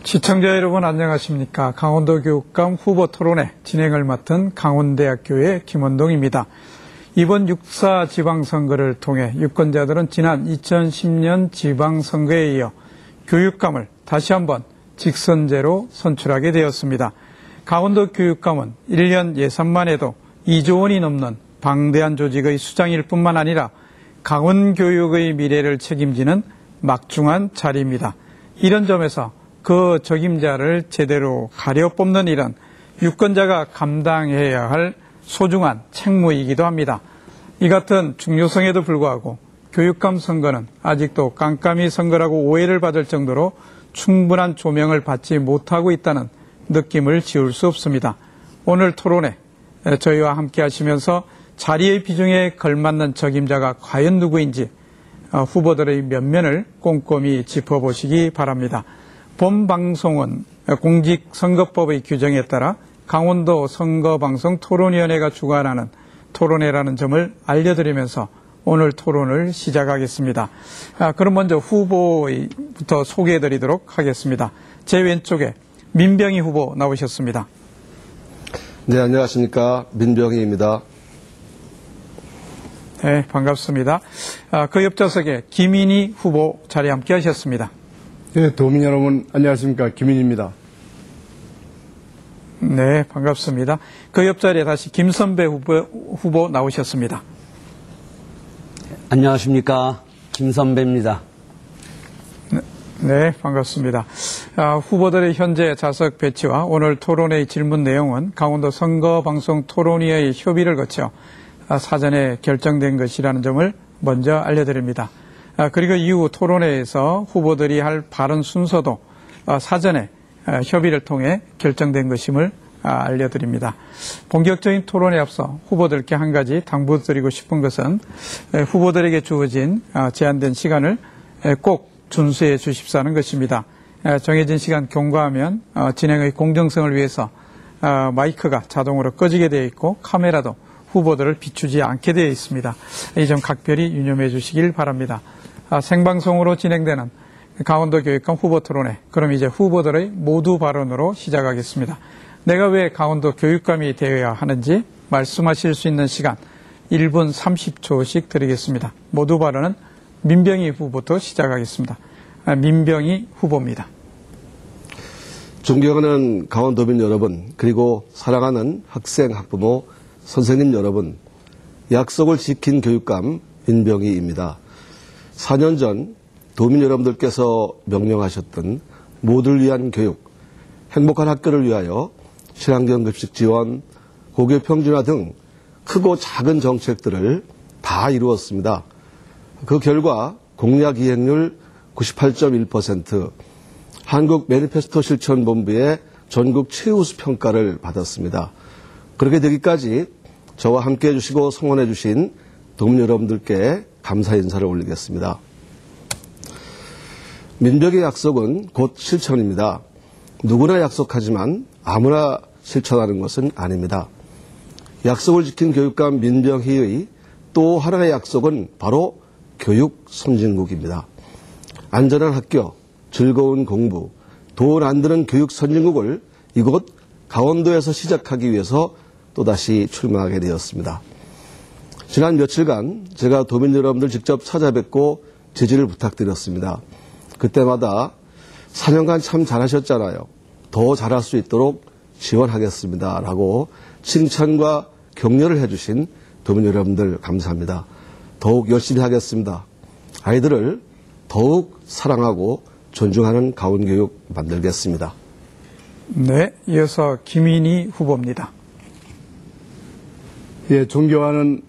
시청자 여러분 안녕하십니까. 강원도 교육감 후보 토론회 진행을 맡은 강원대학교의 김원동입니다. 이번 6.4 지방선거를 통해 유권자들은 지난 2010년 지방선거에 이어 교육감을 다시 한번 직선제로 선출하게 되었습니다. 강원도 교육감은 1년 예산만 해도 2조 원이 넘는 방대한 조직의 수장일 뿐만 아니라 강원교육의 미래를 책임지는 막중한 자리입니다. 이런 점에서 그 적임자를 제대로 가려 뽑는 일은 유권자가 감당해야 할 소중한 책무이기도 합니다. 이 같은 중요성에도 불구하고 교육감 선거는 아직도 깜깜이 선거라고 오해를 받을 정도로 충분한 조명을 받지 못하고 있다는 느낌을 지울 수 없습니다. 오늘 토론회 저희와 함께 하시면서 자리의 비중에 걸맞는 적임자가 과연 누구인지 후보들의 면면을 꼼꼼히 짚어보시기 바랍니다. 본 방송은 공직선거법의 규정에 따라 강원도 선거방송 토론위원회가 주관하는 토론회라는 점을 알려드리면서 오늘 토론을 시작하겠습니다. 그럼 먼저 후보부터 소개해드리도록 하겠습니다. 제 왼쪽에 민병희 후보 나오셨습니다. 네, 안녕하십니까. 민병희입니다. 네, 반갑습니다. 그 옆좌석에 김인희 후보 자리에 함께 하셨습니다. 네, 도민 여러분 안녕하십니까. 김인희입니다. 네, 반갑습니다. 그 옆자리에 다시 김선배 후보 나오셨습니다. 안녕하십니까. 김선배입니다. 네, 반갑습니다. 후보들의 현재 좌석 배치와 오늘 토론회의 질문 내용은 강원도 선거방송 토론위의 협의를 거쳐 사전에 결정된 것이라는 점을 먼저 알려드립니다. 그리고 이후 토론회에서 후보들이 할 발언 순서도 사전에 협의를 통해 결정된 것임을 알려드립니다. 본격적인 토론에 앞서 후보들께 한 가지 당부드리고 싶은 것은 후보들에게 주어진 제한된 시간을 꼭 준수해 주십사는 것입니다. 정해진 시간 경과하면 진행의 공정성을 위해서 마이크가 자동으로 꺼지게 되어 있고 카메라도 후보들을 비추지 않게 되어 있습니다. 이 점 각별히 유념해 주시길 바랍니다. 생방송으로 진행되는 강원도 교육감 후보 토론회, 그럼 이제 후보들의 모두 발언으로 시작하겠습니다. 내가 왜 강원도 교육감이 되어야 하는지 말씀하실 수 있는 시간 1분 30초씩 드리겠습니다. 모두 발언은 민병희 후보부터 시작하겠습니다. 민병희 후보입니다. 존경하는 강원도민 여러분, 그리고 사랑하는 학생, 학부모, 선생님 여러분, 약속을 지킨 교육감 민병희입니다. 4년 전 도민 여러분들께서 명령하셨던 모두를 위한 교육, 행복한 학교를 위하여 친환경 급식 지원, 고교 평준화 등 크고 작은 정책들을 다 이루었습니다. 그 결과 공약 이행률 98.1%, 한국 매니페스토 실천본부의 전국 최우수 평가를 받았습니다. 그렇게 되기까지 저와 함께 해주시고 성원해 주신 도민 여러분들께 감사 인사를 올리겠습니다. 민병의 약속은 곧 실천입니다. 누구나 약속하지만 아무나 실천하는 것은 아닙니다. 약속을 지킨 교육감 민병희의 또 하나의 약속은 바로 교육 선진국입니다. 안전한 학교, 즐거운 공부, 돈 안 드는 교육 선진국을 이곳 강원도에서 시작하기 위해서 또다시 출마하게 되었습니다. 지난 며칠간 제가 도민 여러분들 직접 찾아뵙고 지지를 부탁드렸습니다. 그때마다 4년간 참 잘하셨잖아요. 더 잘할 수 있도록 지원하겠습니다. 라고 칭찬과 격려를 해주신 도민 여러분들 감사합니다. 더욱 열심히 하겠습니다. 아이들을 더욱 사랑하고 존중하는 강원교육 만들겠습니다. 네, 이어서 김인희 후보입니다. 예, 존경하는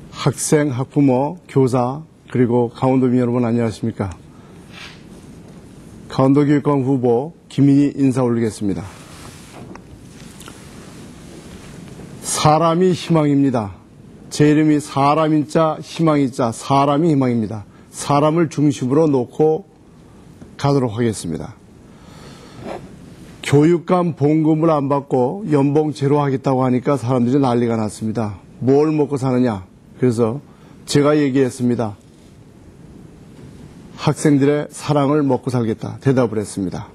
학생, 학부모, 교사, 그리고 강원도민 여러분 안녕하십니까. 강원도 교육감 후보 김인희 인사 올리겠습니다. 사람이 희망입니다. 제 이름이 사람인자, 희망인자, 사람이 희망입니다. 사람을 중심으로 놓고 가도록 하겠습니다. 교육감 봉급을 안 받고 연봉 제로 하겠다고 하니까 사람들이 난리가 났습니다. 뭘 먹고 사느냐. 그래서 제가 얘기했습니다. 학생들의 사랑을 먹고 살겠다 대답을 했습니다.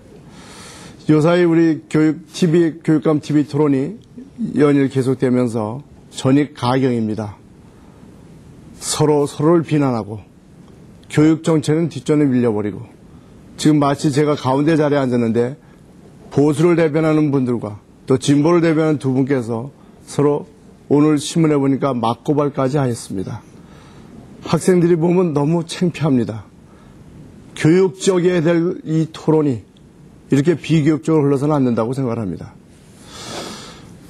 요사이 우리 교육감 TV 토론이 연일 계속되면서 전익 가경입니다. 서로를 비난하고 교육 정책은 뒷전에 밀려버리고 지금 마치 제가 가운데 자리에 앉았는데 보수를 대변하는 분들과 또 진보를 대변하는 두 분께서 서로 오늘 신문에 보니까 맞고발까지 하였습니다. 학생들이 보면 너무 창피합니다. 교육적이어야 될 이 토론이 이렇게 비교육적으로 흘러서는 안 된다고 생각을 합니다.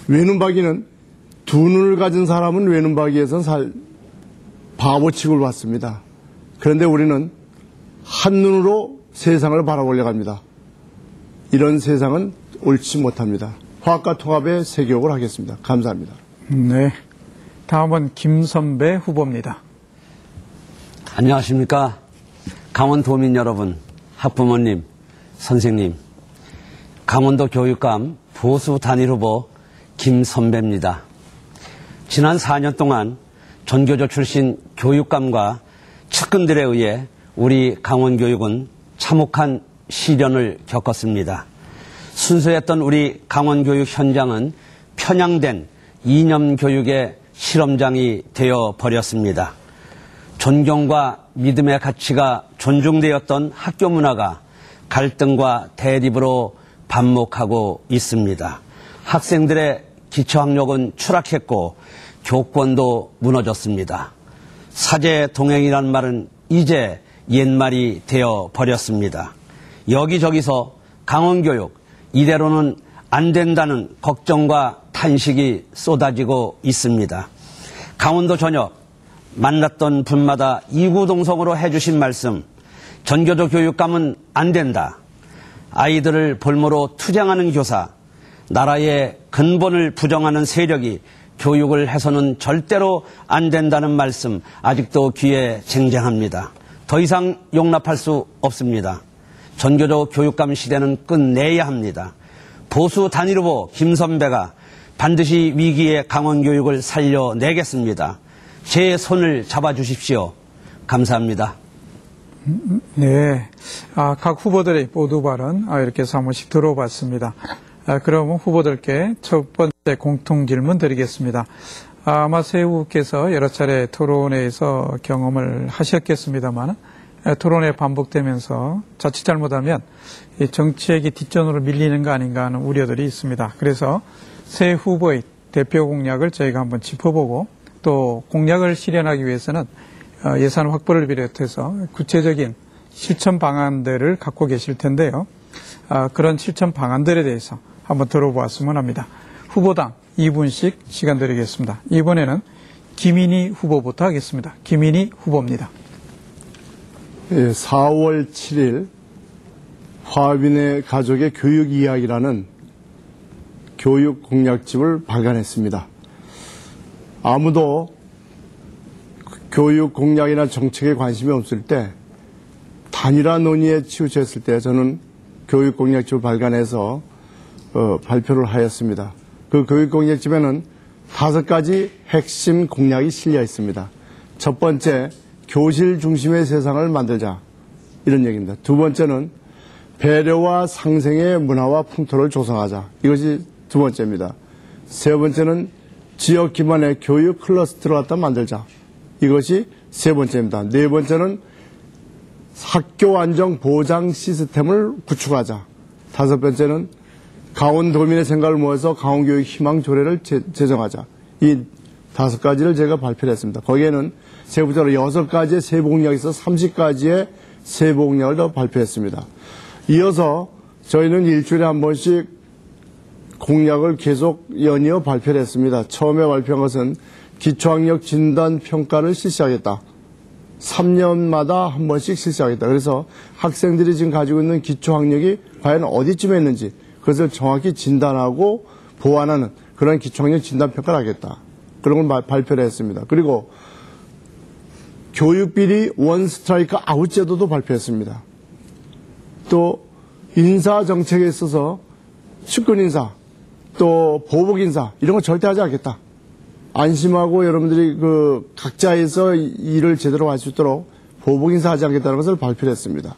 외눈박이는 두 눈을 가진 사람은 외눈박이에서는 바보 취급을 받습니다. 그런데 우리는 한눈으로 세상을 바라보려 합니다. 이런 세상은 옳지 못합니다. 화학과 통합의 새 교육을 하겠습니다. 감사합니다. 네. 다음은 김선배 후보입니다. 안녕하십니까. 강원도민 여러분, 학부모님, 선생님. 강원도 교육감 보수 단일 후보 김선배입니다. 지난 4년 동안 전교조 출신 교육감과 측근들에 의해 우리 강원교육은 참혹한 시련을 겪었습니다. 순수했던 우리 강원교육 현장은 편향된 이념교육의 실험장이 되어 버렸습니다. 존경과 믿음의 가치가 존중되었던 학교 문화가 갈등과 대립으로 반목하고 있습니다. 학생들의 기초학력은 추락했고 교권도 무너졌습니다. 사제 동행이란 말은 이제 옛말이 되어 버렸습니다. 여기저기서 강원교육 이대로는 안 된다는 걱정과 탄식이 쏟아지고 있습니다. 강원도 전역 만났던 분마다 이구동성으로 해주신 말씀, 전교조 교육감은 안 된다. 아이들을 볼모로 투쟁하는 교사, 나라의 근본을 부정하는 세력이 교육을 해서는 절대로 안 된다는 말씀 아직도 귀에 쟁쟁합니다. 더 이상 용납할 수 없습니다. 전교조 교육감 시대는 끝내야 합니다. 보수 단일 후보 김선배가 반드시 위기의 강원교육을 살려내겠습니다. 제 손을 잡아주십시오. 감사합니다. 네. 각 후보들의 모두 발언 이렇게 해서 한 번씩 들어봤습니다. 그러면 후보들께 첫 번째 공통 질문 드리겠습니다. 아마 새 후보께서 여러 차례 토론회에서 경험을 하셨겠습니다만 토론회 반복되면서 자칫 잘못하면 정책이 뒷전으로 밀리는 거 아닌가 하는 우려들이 있습니다. 그래서 새 후보의 대표 공약을 저희가 한번 짚어보고 또 공약을 실현하기 위해서는 예산 확보를 비롯해서 구체적인 실천 방안들을 갖고 계실 텐데요. 그런 실천 방안들에 대해서 한번 들어보았으면 합니다. 후보당 2분씩 시간 드리겠습니다. 이번에는 김인희 후보부터 하겠습니다. 김인희 후보입니다. 4월 7일 화합인의 가족의 교육 이야기라는 교육 공약집을 발간했습니다. 아무도 교육 공약이나 정책에 관심이 없을 때 단일화 논의에 치우쳤을 때 저는 교육 공약집을 발간해서 발표를 하였습니다. 그 교육 공약집에는 5가지 핵심 공약이 실려 있습니다. 첫 번째, 교실 중심의 세상을 만들자, 이런 얘기입니다. 두 번째는 배려와 상생의 문화와 풍토를 조성하자, 이것이 두 번째입니다. 세 번째는 지역 기반의 교육 클러스터를 갖다 만들자, 이것이 세 번째입니다. 네 번째는 학교 안정 보장 시스템을 구축하자. 다섯 번째는 강원도민의 생각을 모아서 강원교육 희망 조례를 제정하자. 이 5가지를 제가 발표를 했습니다. 거기에는 세부적으로 6가지의 세부공약이 있어 30가지의 세부공약을 더 발표했습니다. 이어서 저희는 일주일에 한 번씩 공약을 계속 연이어 발표를 했습니다. 처음에 발표한 것은 기초학력 진단평가를 실시하겠다. 3년마다 한 번씩 실시하겠다. 그래서 학생들이 지금 가지고 있는 기초학력이 과연 어디쯤에 있는지 그것을 정확히 진단하고 보완하는 그런 기초학력 진단평가를 하겠다. 그런 걸 발표를 했습니다. 그리고 교육비리 원 스트라이크 아웃 제도도 발표했습니다. 또 인사정책에 있어서 측근인사, 또 보복인사 이런 거 절대 하지 않겠다. 안심하고 여러분들이 각자에서 일을 제대로 할 수 있도록 보복 인사하지 않겠다는 것을 발표를 했습니다.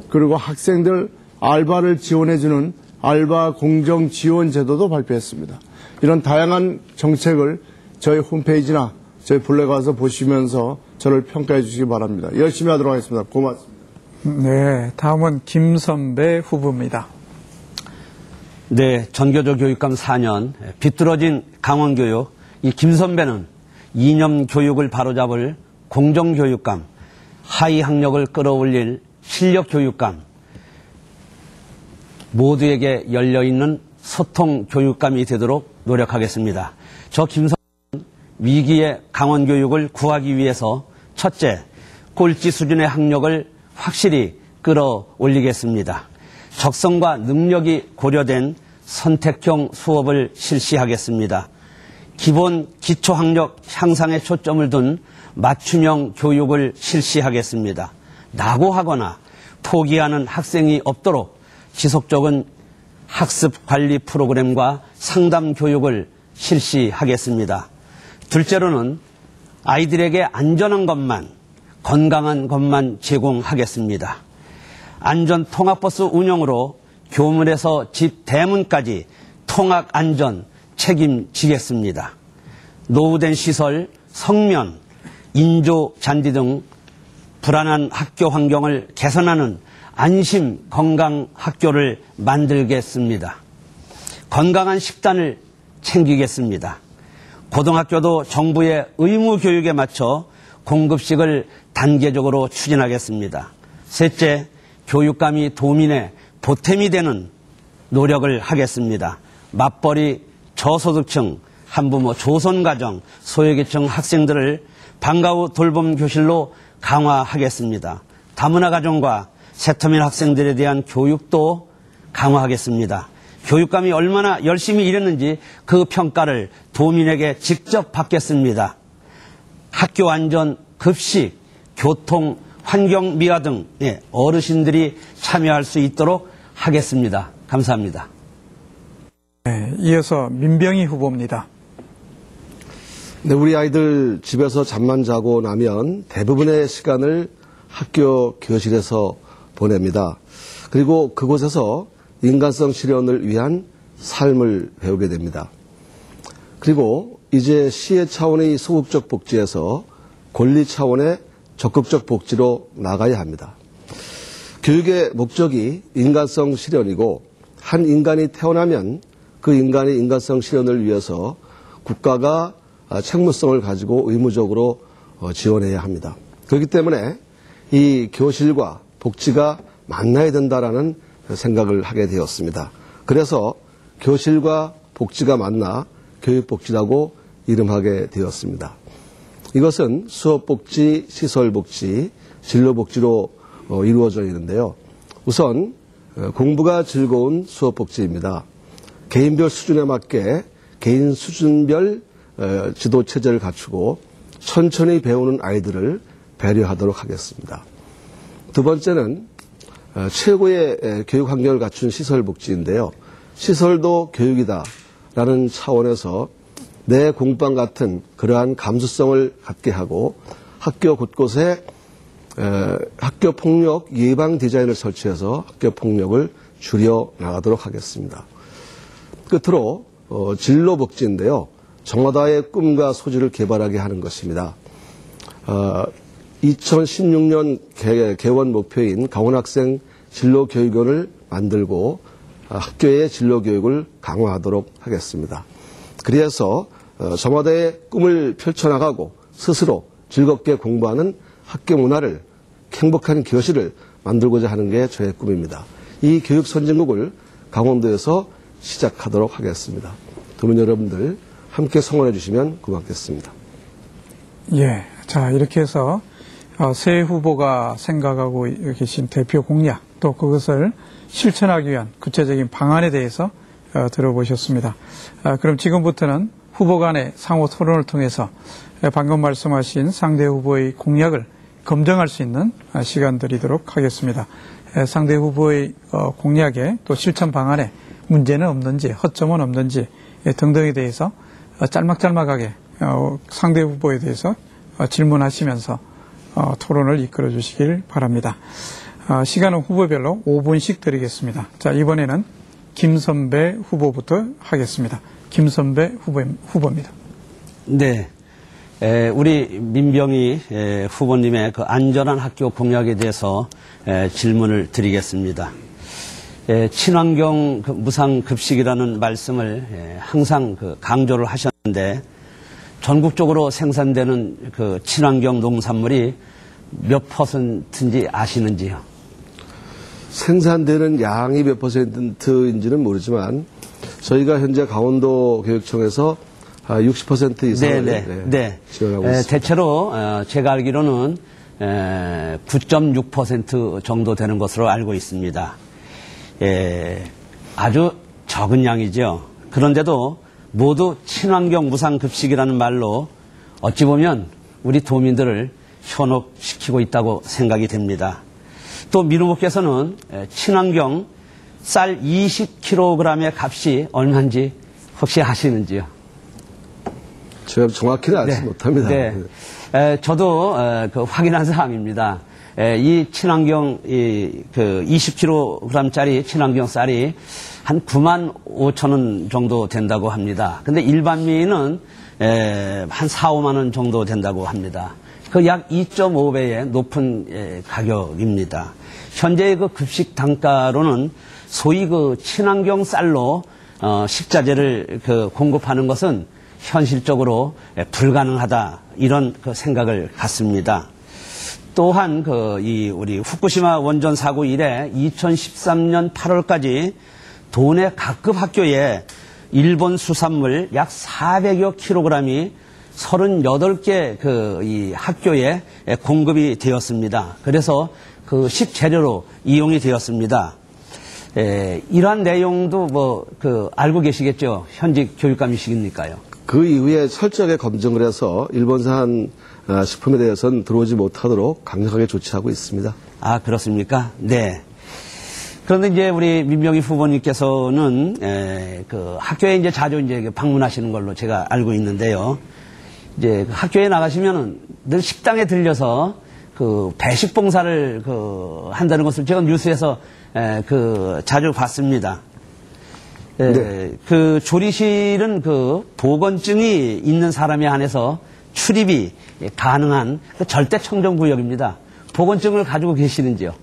그리고 학생들 알바를 지원해주는 알바 공정 지원 제도도 발표했습니다. 이런 다양한 정책을 저희 홈페이지나 저희 블로그에 가서 보시면서 저를 평가해 주시기 바랍니다. 열심히 하도록 하겠습니다. 고맙습니다. 네, 다음은 김선배 후보입니다. 네, 전교조 교육감 4년, 비뚤어진 강원교육, 이 김선배는 이념 교육을 바로잡을 공정교육감, 하위 학력을 끌어올릴 실력교육감, 모두에게 열려있는 소통교육감이 되도록 노력하겠습니다. 저 김선배는 위기의 강원교육을 구하기 위해서 첫째, 꼴찌 수준의 학력을 확실히 끌어올리겠습니다. 적성과 능력이 고려된 선택형 수업을 실시하겠습니다. 기본 기초학력 향상에 초점을 둔 맞춤형 교육을 실시하겠습니다. 낙오하거나 포기하는 학생이 없도록 지속적인 학습 관리 프로그램과 상담 교육을 실시하겠습니다. 둘째로는 아이들에게 안전한 것만, 건강한 것만 제공하겠습니다. 안전 통학버스 운영으로 교문에서 집 대문까지 통학 안전 책임지겠습니다. 노후된 시설, 성면, 인조 잔디 등 불안한 학교 환경을 개선하는 안심 건강 학교를 만들겠습니다. 건강한 식단을 챙기겠습니다. 고등학교도 정부의 의무 교육에 맞춰 공급식을 단계적으로 추진하겠습니다. 셋째, 교육감이 도민의 보탬이 되는 노력을 하겠습니다. 맞벌이, 저소득층, 한부모, 조선가정, 소외계층 학생들을 방과 후 돌봄 교실로 강화하겠습니다. 다문화 가정과 세터민 학생들에 대한 교육도 강화하겠습니다. 교육감이 얼마나 열심히 일했는지 그 평가를 도민에게 직접 받겠습니다. 학교 안전, 급식, 교통, 환경 미화 등 어르신들이 참여할 수 있도록 하겠습니다. 감사합니다. 네, 이어서 민병희 후보입니다. 네, 우리 아이들 집에서 잠만 자고 나면 대부분의 시간을 학교 교실에서 보냅니다. 그리고 그곳에서 인간성 실현을 위한 삶을 배우게 됩니다. 그리고 이제 시의 차원의 소극적 복지에서 권리 차원의 적극적 복지로 나가야 합니다. 교육의 목적이 인간성 실현이고 한 인간이 태어나면 그 인간의 인간성 실현을 위해서 국가가 책무성을 가지고 의무적으로 지원해야 합니다. 그렇기 때문에 이 교실과 복지가 만나야 된다라는 생각을 하게 되었습니다. 그래서 교실과 복지가 만나 교육복지라고 이름하게 되었습니다. 이것은 수업복지, 시설복지, 진로복지로 이루어져 있는데요. 우선 공부가 즐거운 수업복지입니다. 개인별 수준에 맞게 개인 수준별 지도체제를 갖추고 천천히 배우는 아이들을 배려하도록 하겠습니다. 두 번째는 최고의 교육 환경을 갖춘 시설복지인데요. 시설도 교육이다라는 차원에서 내 공방 같은 그러한 감수성을 갖게 하고 학교 곳곳에 학교 폭력 예방 디자인을 설치해서 학교 폭력을 줄여 나가도록 하겠습니다. 끝으로 진로복지인데요. 저마다의 꿈과 소질을 개발하게 하는 것입니다. 2016년 개원 목표인 강원학생 진로교육원을 만들고 학교의 진로교육을 강화하도록 하겠습니다. 그래서 저마다의 꿈을 펼쳐나가고 스스로 즐겁게 공부하는 학교 문화를 행복한 교실을 만들고자 하는 게 저의 꿈입니다. 이 교육 선진국을 강원도에서 시작하도록 하겠습니다. 도민 여러분들 함께 성원해 주시면 고맙겠습니다. 예, 자 이렇게 해서 새 후보가 생각하고 계신 대표 공약 또 그것을 실천하기 위한 구체적인 방안에 대해서 들어보셨습니다. 그럼 지금부터는 후보 간의 상호 토론을 통해서 방금 말씀하신 상대 후보의 공약을 검증할 수 있는 시간 드리도록 하겠습니다. 상대 후보의 공약에 또 실천 방안에 문제는 없는지 허점은 없는지 등등에 대해서 짤막짤막하게 상대 후보에 대해서 질문하시면서 토론을 이끌어 주시길 바랍니다. 시간은 후보별로 5분씩 드리겠습니다. 자, 이번에는 김선배 후보부터 하겠습니다. 김선배 후보입니다. 네. 우리 민병희 후보님의 그 안전한 학교 공약에 대해서 질문을 드리겠습니다. 친환경 무상급식이라는 말씀을 항상 강조를 하셨는데 전국적으로 생산되는 그 친환경 농산물이 몇 %인지 아시는지요? 생산되는 양이 몇 %인지는 모르지만 저희가 현재 강원도 교육청에서 60% 이상을 지원하고 있습니다. 대체로 제가 알기로는 9.6% 정도 되는 것으로 알고 있습니다. 아주 적은 양이죠. 그런데도 모두 친환경 무상급식이라는 말로 어찌 보면 우리 도민들을 현혹시키고 있다고 생각이 됩니다. 또 민후보께서는 친환경 쌀 20kg의 값이 얼마인지 혹시 아시는지요? 제가 정확히는 알지 못합니다. 네. 저도 확인한 사항입니다. 이 친환경 그 20kg짜리 친환경 쌀이 한 95,000원 정도 된다고 합니다. 근데 일반미는 한 4, 5만 원 정도 된다고 합니다. 그 약 2.5배의 높은 가격입니다. 현재의 그 급식 단가로는 소위 그 친환경 쌀로 식자재를 공급하는 것은 현실적으로 불가능하다, 이런 그 생각을 갖습니다. 또한 우리 후쿠시마 원전 사고 이래 2013년 8월까지 도내 각급 학교에 일본 수산물 약 400여 킬로그램이 38개 이 학교에 공급이 되었습니다. 그래서 그 식재료로 이용이 되었습니다. 이러한 내용도 알고 계시겠죠? 현직 교육감이시니까요. 그 이후에 철저하게 검증을 해서 일본산 식품에 대해서는 들어오지 못하도록 강력하게 조치하고 있습니다. 아, 그렇습니까? 네. 그런데 이제 우리 민병희 후보님께서는 학교에 이제 자주 이제 방문하시는 걸로 제가 알고 있는데요. 이제 학교에 나가시면은 늘 식당에 들려서 배식 봉사를 한다는 것을 제가 뉴스에서 자주 봤습니다. 네. 그 조리실은 보건증이 있는 사람에 한해서 출입이 가능한 절대 청정구역입니다. 보건증을 가지고 계시는지요?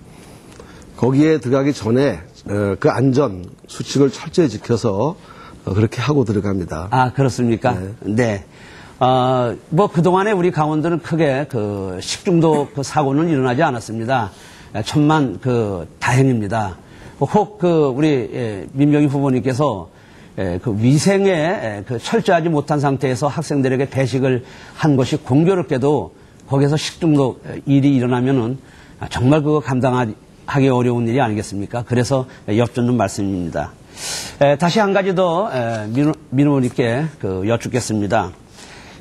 거기에 들어가기 전에 그 안전 수칙을 철저히 지켜서 그렇게 하고 들어갑니다. 아, 그렇습니까? 네. 그동안에 우리 강원도는 크게 식중독 사고는 일어나지 않았습니다. 천만 다행입니다. 혹 우리 민병희 후보님께서 위생에 철저하지 못한 상태에서 학생들에게 배식을 한 것이 공교롭게도 거기서 식중독 일이 일어나면은 정말 그거 감당하기 어려운 일이 아니겠습니까? 그래서 여쭙는 말씀입니다. 다시 한 가지 더 민 후보님께 여쭙겠습니다.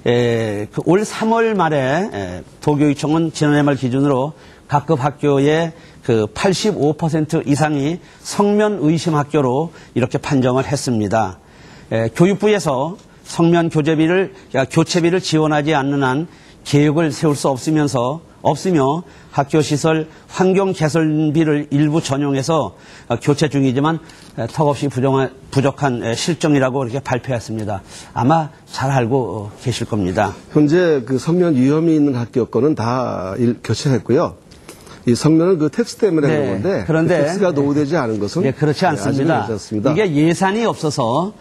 올 3월 말에 도교육청은 지난해 말 기준으로 각급 학교의 85% 이상이 성면 의심 학교로 이렇게 판정을 했습니다. 교육부에서 성면 교체비를 지원하지 않는 한 계획을 세울 수 없으며 학교 시설 환경 개선비를 일부 전용해서 교체 중이지만 턱없이 부족한 실정이라고 이렇게 발표했습니다. 아마 잘 알고 계실 겁니다. 현재 성면 위험이 있는 학교 거는 다 교체했고요. 이 성면은 텍스 때문에 그런 건데, 그런데 텍스가 노후되지 않은 것은 그렇지 않습니다. 이게 예산이 없어서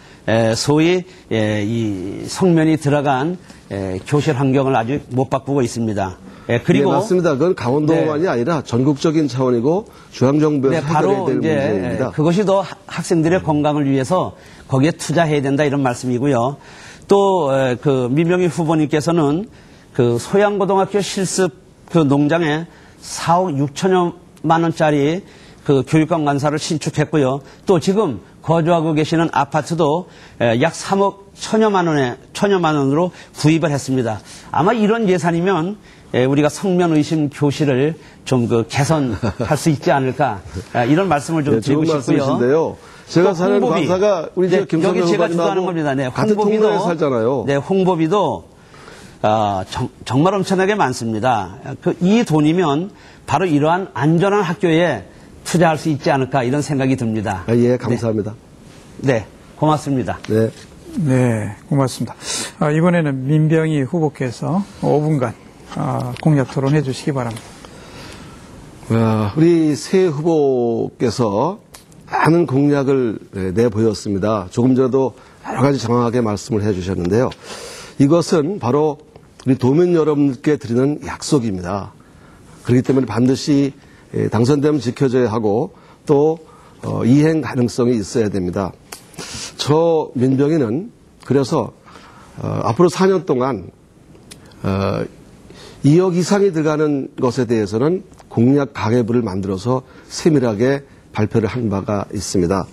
소위 이 성면이 들어간 교실 환경을 아직 못 바꾸고 있습니다. 그리고 네, 맞습니다. 그건 강원도만이 아니라 전국적인 차원이고 중앙정부에서 해결해야 될 문제입니다. 그것이 더 학생들의 건강을 위해서 거기에 투자해야 된다, 이런 말씀이고요. 또 민병희 후보님께서는 소양고등학교 실습 농장에 4억 6천여만 원짜리 교육감 관사를 신축했고요. 또 지금 거주하고 계시는 아파트도 약 3억 천여만 원으로 구입을 했습니다. 아마 이런 예산이면 우리가 성면 의심 교실을 좀 개선할 수 있지 않을까, 이런 말씀을 좀 드리고 좋은 싶고요. 말씀이신데요. 제가 사는 관사가 우리 여기 제가 주도하는 겁니다. 같은 동네에 살잖아요. 홍보비도 정말 엄청나게 많습니다. 이 돈이면 바로 이러한 안전한 학교에 투자할 수 있지 않을까 이런 생각이 듭니다. 예, 감사합니다. 네, 고맙습니다. 네. 네, 고맙습니다. 이번에는 민병희 후보께서 5분간 공약 토론해 주시기 바랍니다. 우리 새 후보께서 많은 공약을 내보였습니다. 조금 전에도 여러 가지 장황하게 말씀을 해 주셨는데요. 이것은 바로 우리 도민 여러분들께 드리는 약속입니다. 그렇기 때문에 반드시 당선되면 지켜져야 하고 또 이행 가능성이 있어야 됩니다. 저 민병희는 그래서 앞으로 4년 동안 2억 이상이 들어가는 것에 대해서는 공약 가계부를 만들어서 세밀하게 발표를 한 바가 있습니다.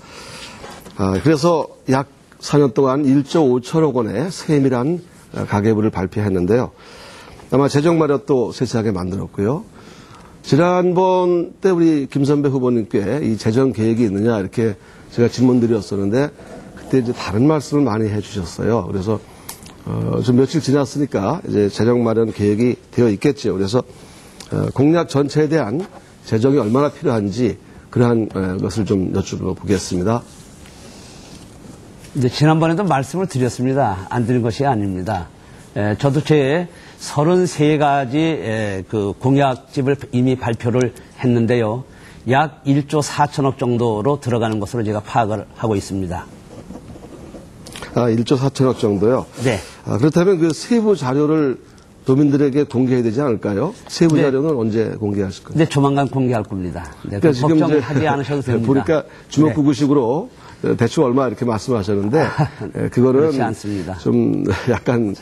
그래서 약 4년 동안 1조 5천억 원의 세밀한 가계부를 발표했는데요. 아마 재정 마련도 세세하게 만들었고요. 지난번 때 우리 김선배 후보님께 이 재정 계획이 있느냐 이렇게 제가 질문드렸었는데 그때 이제 다른 말씀을 많이 해주셨어요. 그래서 좀 며칠 지났으니까 이제 재정 마련 계획이 되어 있겠죠. 그래서 공약 전체에 대한 재정이 얼마나 필요한지 그러한 것을 좀 여쭤보겠습니다. 네, 지난번에도 말씀을 드렸습니다. 안 드린 것이 아닙니다. 저도 제 33가지 그 공약집을 이미 발표를 했는데요. 약 1조 4천억 정도로 들어가는 것으로 제가 파악을 하고 있습니다. 1조 4천억 정도요? 네. 그렇다면 그 세부 자료를 도민들에게 공개해야 되지 않을까요? 세부 네. 자료는 언제 공개하실 거예요? 네, 조만간 공개할 겁니다. 네, 그러니까 지금 걱정하지 않으셔도 됩니다. 보니까 주먹구구식으로 대충 얼마 이렇게 말씀하셨는데 그거는 그렇지 않습니다. 좀 약간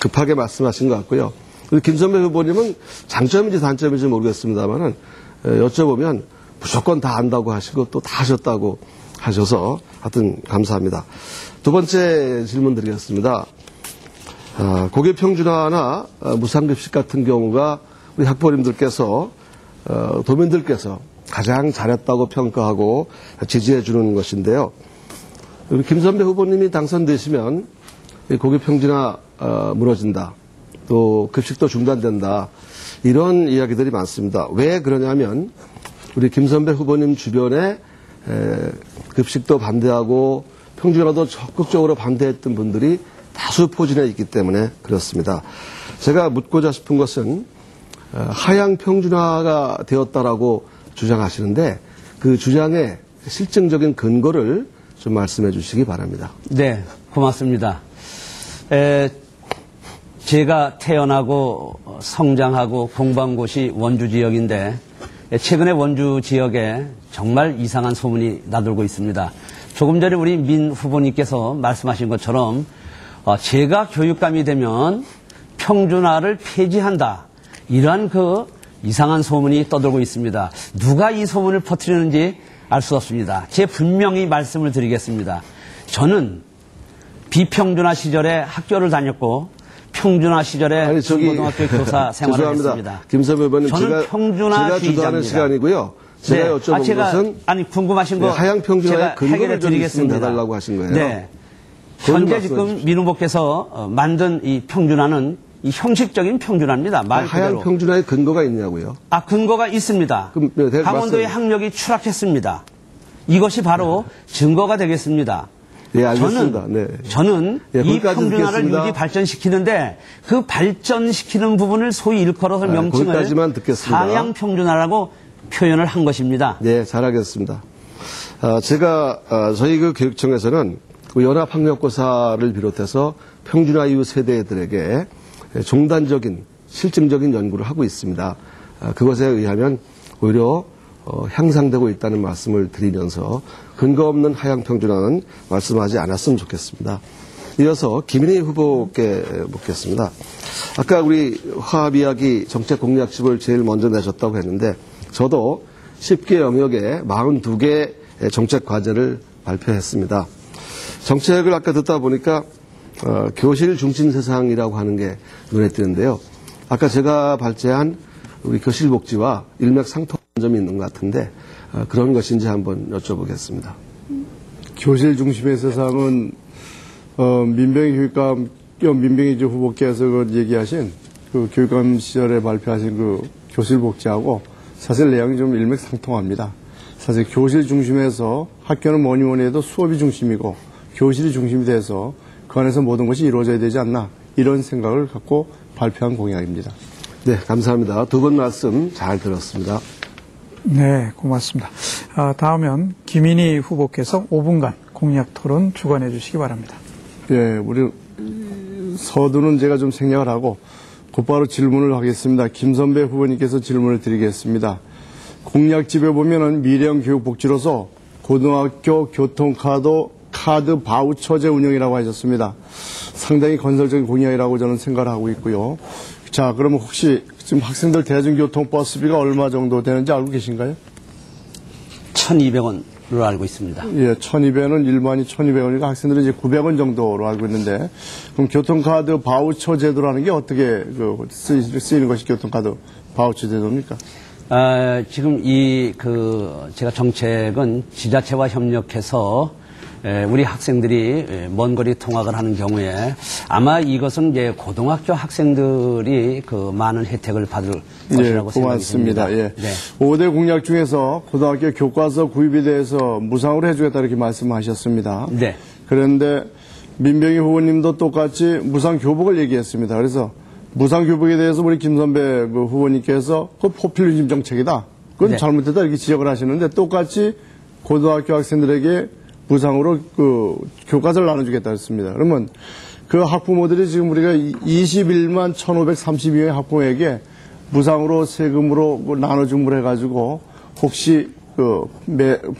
급하게 말씀하신 것 같고요. 김선배 후보님은 장점인지 단점인지 모르겠습니다만은 여쭤보면 무조건 다 안다고 하시고 또 다 하셨다고 하셔서 하여튼 감사합니다. 두 번째 질문 드리겠습니다. 고교 평준화나 무상급식 같은 경우가 우리 학부모님들께서 도민들께서 가장 잘했다고 평가하고 지지해 주는 것인데요. 우리 김선배 후보님이 당선되시면 고교 평준화 무너진다. 또 급식도 중단된다. 이런 이야기들이 많습니다. 왜 그러냐면 우리 김선배 후보님 주변에 급식도 반대하고 평준화도 적극적으로 반대했던 분들이 다수 포진해 있기 때문에 그렇습니다. 제가 묻고자 싶은 것은 하향 평준화가 되었다라고 주장하시는데 그 주장의 실증적인 근거를 좀 말씀해 주시기 바랍니다. 네, 고맙습니다. 제가 태어나고 성장하고 공부한 곳이 원주 지역인데 최근에 원주 지역에 정말 이상한 소문이 나돌고 있습니다. 조금 전에 우리 민 후보님께서 말씀하신 것처럼 제가 교육감이 되면 평준화를 폐지한다. 이러한 그 이상한 소문이 떠돌고 있습니다. 누가 이 소문을 퍼뜨리는지 알 수 없습니다. 제 분명히 말씀을 드리겠습니다. 저는 비평준화 시절에 학교를 다녔고 평준화 시절에 중고등학교 교사 생활을 했습니다. 김선배 의원님, 저는 평준화주의자입니다. 제가 주도하는 시간이고요. 제가 네. 여쭤본 것은 궁금하신 거 하향 평준화의 근거를 좀 드리겠습니다. 해달라고 하신 거예요. 네. 현재 지금 민 후보께서 만든 이 평준화는 이 형식적인 평준화입니다. 말 그대로. 하향 평준화의 근거가 있냐고요? 근거가 있습니다. 그럼, 네, 강원도의 학력이 추락했습니다. 이것이 바로 증거가 되겠습니다. 네, 알겠습니다. 저는 이 평준화를 유지 발전시키는데 그 발전시키는 부분을 소위 일컬어서 명칭을 하향 평준화라고 표현을 한 것입니다. 네, 잘하겠습니다. 저희 그 교육청에서는 연합학력고사를 비롯해서 평준화 이후 세대들에게 종단적인 실증적인 연구를 하고 있습니다. 그것에 의하면 오히려 향상되고 있다는 말씀을 드리면서 근거 없는 하향 평준화는 말씀하지 않았으면 좋겠습니다. 이어서 김인희 후보께 묻겠습니다. 아까 우리 화합 이야기 정책 공약집을 제일 먼저 내셨다고 했는데 저도 10개 영역에 42개 정책 과제를 발표했습니다. 정책을 아까 듣다 보니까 교실 중심 세상이라고 하는 게 눈에 띄는데요. 아까 제가 발제한 우리 교실 복지와 일맥상통한 점이 있는 것 같은데 그런 것인지 한번 여쭤보겠습니다. 교실 중심의 세상은 민병희 교육감 민병희 후보께서 그 얘기하신 그 교육감 시절에 발표하신 그 교실 복지하고 사실 내용이 좀 일맥상통합니다. 사실 교실 중심에서 학교는 뭐니 해도 수업이 중심이고 교실이 중심이 돼서 그 안에서 모든 것이 이루어져야 되지 않나 이런 생각을 갖고 발표한 공약입니다. 네, 감사합니다. 두 분 말씀 잘 들었습니다. 네, 고맙습니다. 다음은 김인희 후보께서 5분간 공약 토론 주관해 주시기 바랍니다. 예, 우리 서두는 제가 좀 생략을 하고 곧바로 질문을 하겠습니다. 김선배 후보님께서 질문을 드리겠습니다. 공약집에 보면은 미래형 교육복지로서 고등학교 교통카드 바우처제 운영이라고 하셨습니다. 상당히 건설적인 공약이라고 저는 생각을 하고 있고요. 자, 그러면 혹시 지금 학생들 대중교통버스비가 얼마 정도 되는지 알고 계신가요? 1,200원으로 알고 있습니다. 예, 1,200원, 일반이 1,200원이니까 학생들은 이제 900원 정도로 알고 있는데, 그럼 교통카드 바우처 제도라는 게 어떻게 쓰이는 것이 교통카드 바우처 제도입니까? 지금 제가 정책은 지자체와 협력해서 우리 학생들이 먼 거리 통학을 하는 경우에 아마 이것은 이제 고등학교 학생들이 그 많은 혜택을 받을 것이라고 생각이 듭니다. 고맙습니다. 예. 네. 5대 공약 중에서 고등학교 교과서 구입에 대해서 무상으로 해주겠다 이렇게 말씀하셨습니다. 네. 그런데 민병희 후보님도 똑같이 무상 교복을 얘기했습니다. 그래서 무상 교복에 대해서 우리 김선배 그 후보님께서 그 포퓰리즘 정책이다. 그건 네. 잘못됐다 이렇게 지적을 하시는데 똑같이 고등학교 학생들에게 무상으로 그 교과서를 나눠주겠다 했습니다. 그러면 그 학부모들이 지금 우리가 21만 1,532명의 학부모에게 무상으로 세금으로 나눠줌을 해가지고 혹시 그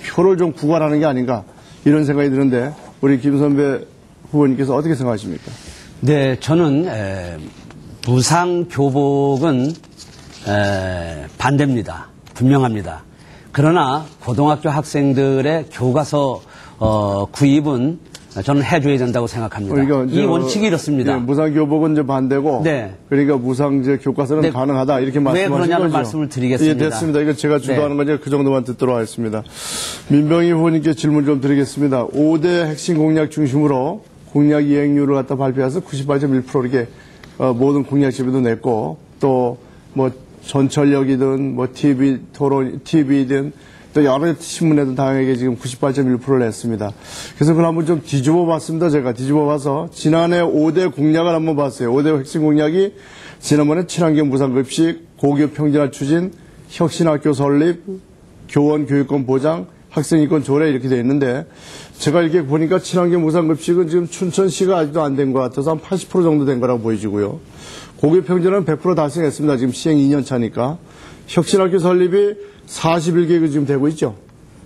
표를 좀 구걸하는 게 아닌가 이런 생각이 드는데 우리 김선배 후보님께서 어떻게 생각하십니까? 네, 저는 무상 교복은 반대입니다. 분명합니다. 그러나 고등학교 학생들의 교과서 구입은 저는 해줘야 된다고 생각합니다. 그러니까 이 원칙이 이렇습니다. 예, 무상 교복은 이제 반대고, 네. 그러니까 무상 교과서는 네. 가능하다 이렇게 말씀하신 거죠. 왜 그러냐는 말씀을 드리겠습니다. 예, 됐습니다. 이거 제가 주도하는 네. 거니까 그 정도만 듣도록 하겠습니다. 민병희 후보님께 질문 좀 드리겠습니다. 5대 핵심 공약 중심으로 공약 이행률을 갖다 발표해서 98.1% 이렇게 모든 공약집에도 냈고 또 뭐 전철역이든 뭐 TV든 또 여러 신문에도 다양하게 지금 98.1%를 냈습니다. 그래서 그걸 한번 좀 뒤집어 봤습니다. 제가 뒤집어 봐서 지난해 5대 공약을 한번 봤어요. 5대 핵심 공약이 지난번에 친환경 무상급식, 고교 평준화 추진, 혁신학교 설립, 교원 교육권 보장, 학생인권 조례 이렇게 돼 있는데 제가 이렇게 보니까 친환경 무상급식은 지금 춘천시가 아직도 안 된 것 같아서 한 80% 정도 된 거라고 보여지고요. 고교 평준화는 100% 달성했습니다. 지금 시행 2년 차니까. 혁신학교 설립이 41개국 지금 되고 있죠.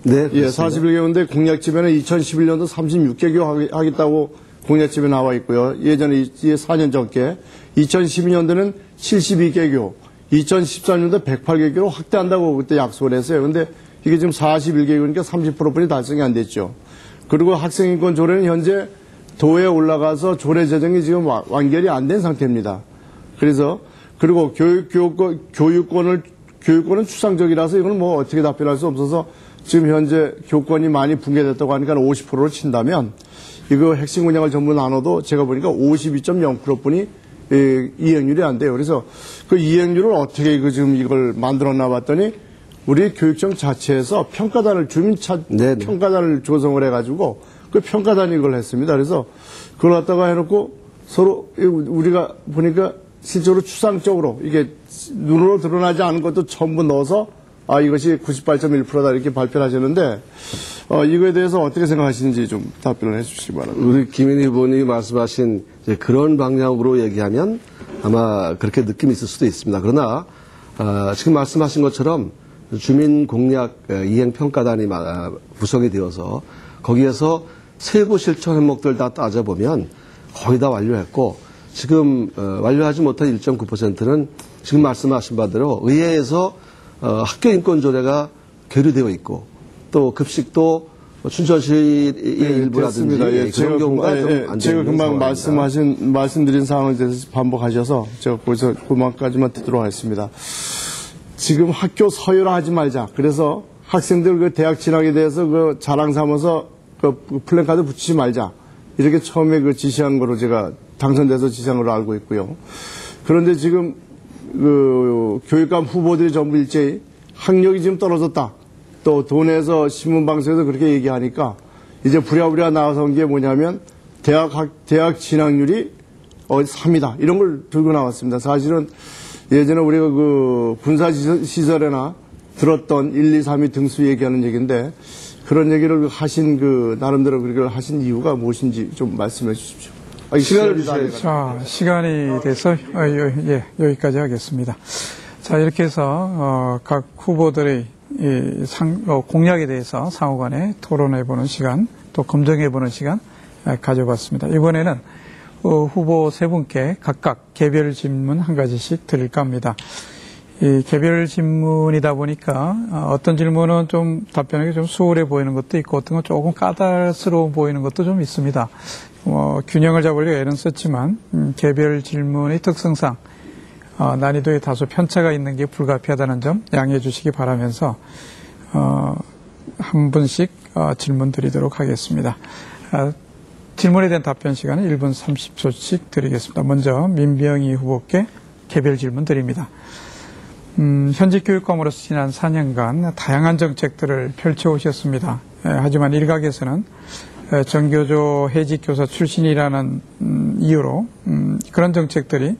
네, 예, 41개국인데 공약집에는 2011년도 36개국 하겠다고 공약집에 나와 있고요. 예전에 4년 전께 2012년도는 72개국, 2013년도 108개국으로 확대한다고 그때 약속을 했어요. 근데 이게 지금 41개국이니까 30%뿐이 달성이 안 됐죠. 그리고 학생인권 조례는 현재 도에 올라가서 조례 제정이 지금 완결이 안 된 상태입니다. 그래서 그리고 교육권은 추상적이라서 이건 뭐 어떻게 답변할 수 없어서 지금 현재 교권이 많이 붕괴됐다고 하니까 50%로 친다면 이거 핵심 공약을 전부 나눠도 제가 보니까 52.0%뿐이 이행률이 안 돼요. 그래서 그 이행률을 어떻게 지금 이걸 만들었나 봤더니 우리 교육청 자체에서 평가단을 평가단을 조성을 해가지고 그 평가단이 이걸 했습니다. 그래서 그걸 갖다가 해놓고 서로 우리가 보니까 실제로 추상적으로 이게 눈으로 드러나지 않은 것도 전부 넣어서 이것이 98.1%다 이렇게 발표를 하셨는데 이거에 대해서 어떻게 생각하시는지 좀 답변을 해 주시기 바랍니다. 우리 김인희 후보님이 말씀하신 그런 방향으로 얘기하면 아마 그렇게 느낌이 있을 수도 있습니다. 그러나 지금 말씀하신 것처럼 주민공약 이행평가단이 구성이 되어서 거기에서 세부 실천 항목들 다 따져보면 거의 다 완료했고 지금 완료하지 못한 1.9%는 지금 말씀하신 바대로 의회에서 학교인권조례가 계류되어 있고 또 급식도 춘천시의 일부라든지 예, 그런 경우가 좀 안 되는 제가 금방 상황입니다. 말씀드린 상황에 대해서 반복하셔서 제가 거기서 그만까지만 듣도록 하겠습니다. 지금 학교 서열화하지 말자. 그래서 학생들 그 대학 진학에 대해서 그 자랑 삼아서 그 플랜카드 붙이지 말자. 이렇게 처음에 그 지시한 거로 제가 당선돼서 지상으로 알고 있고요. 그런데 지금 그 교육감 후보들이 전부 일제히 학력이 지금 떨어졌다. 또 돈에서 신문방송에서 그렇게 얘기하니까 이제 부랴부랴 나와서 게 뭐냐면 대학 진학률이 3이다. 이런 걸 들고 나왔습니다. 사실은 예전에 우리가 그 군사시설에나 들었던 1, 2, 3위 등수 얘기하는 얘기인데 그런 얘기를 하신 그 나름대로 그걸 하신 이유가 무엇인지 좀 말씀해 주십시오. 시간을 주셔야 자, 시간이 돼서 여기까지 하겠습니다. 자, 이렇게 해서 각 후보들의 공약에 대해서 상호간에 토론해보는 시간, 또 검증해보는 시간 가져봤습니다. 이번에는 후보 세 분께 각각 개별 질문 한 가지씩 드릴까 합니다. 이 개별 질문이다 보니까 어떤 질문은 좀 답변하기 좀 수월해 보이는 것도 있고 어떤 건 조금 까다스러워 보이는 것도 좀 있습니다. 균형을 잡으려고 애는 썼지만 개별 질문의 특성상 난이도에 다소 편차가 있는 게 불가피하다는 점 양해해 주시기 바라면서 한 분씩 질문 드리도록 하겠습니다. 질문에 대한 답변 시간은 1분 30초씩 드리겠습니다. 먼저 민병희 후보께 개별 질문 드립니다. 현직 교육감으로서 지난 4년간 다양한 정책들을 펼쳐오셨습니다. 하지만 일각에서는 정교조 해직교사 출신이라는 이유로 그런 정책들이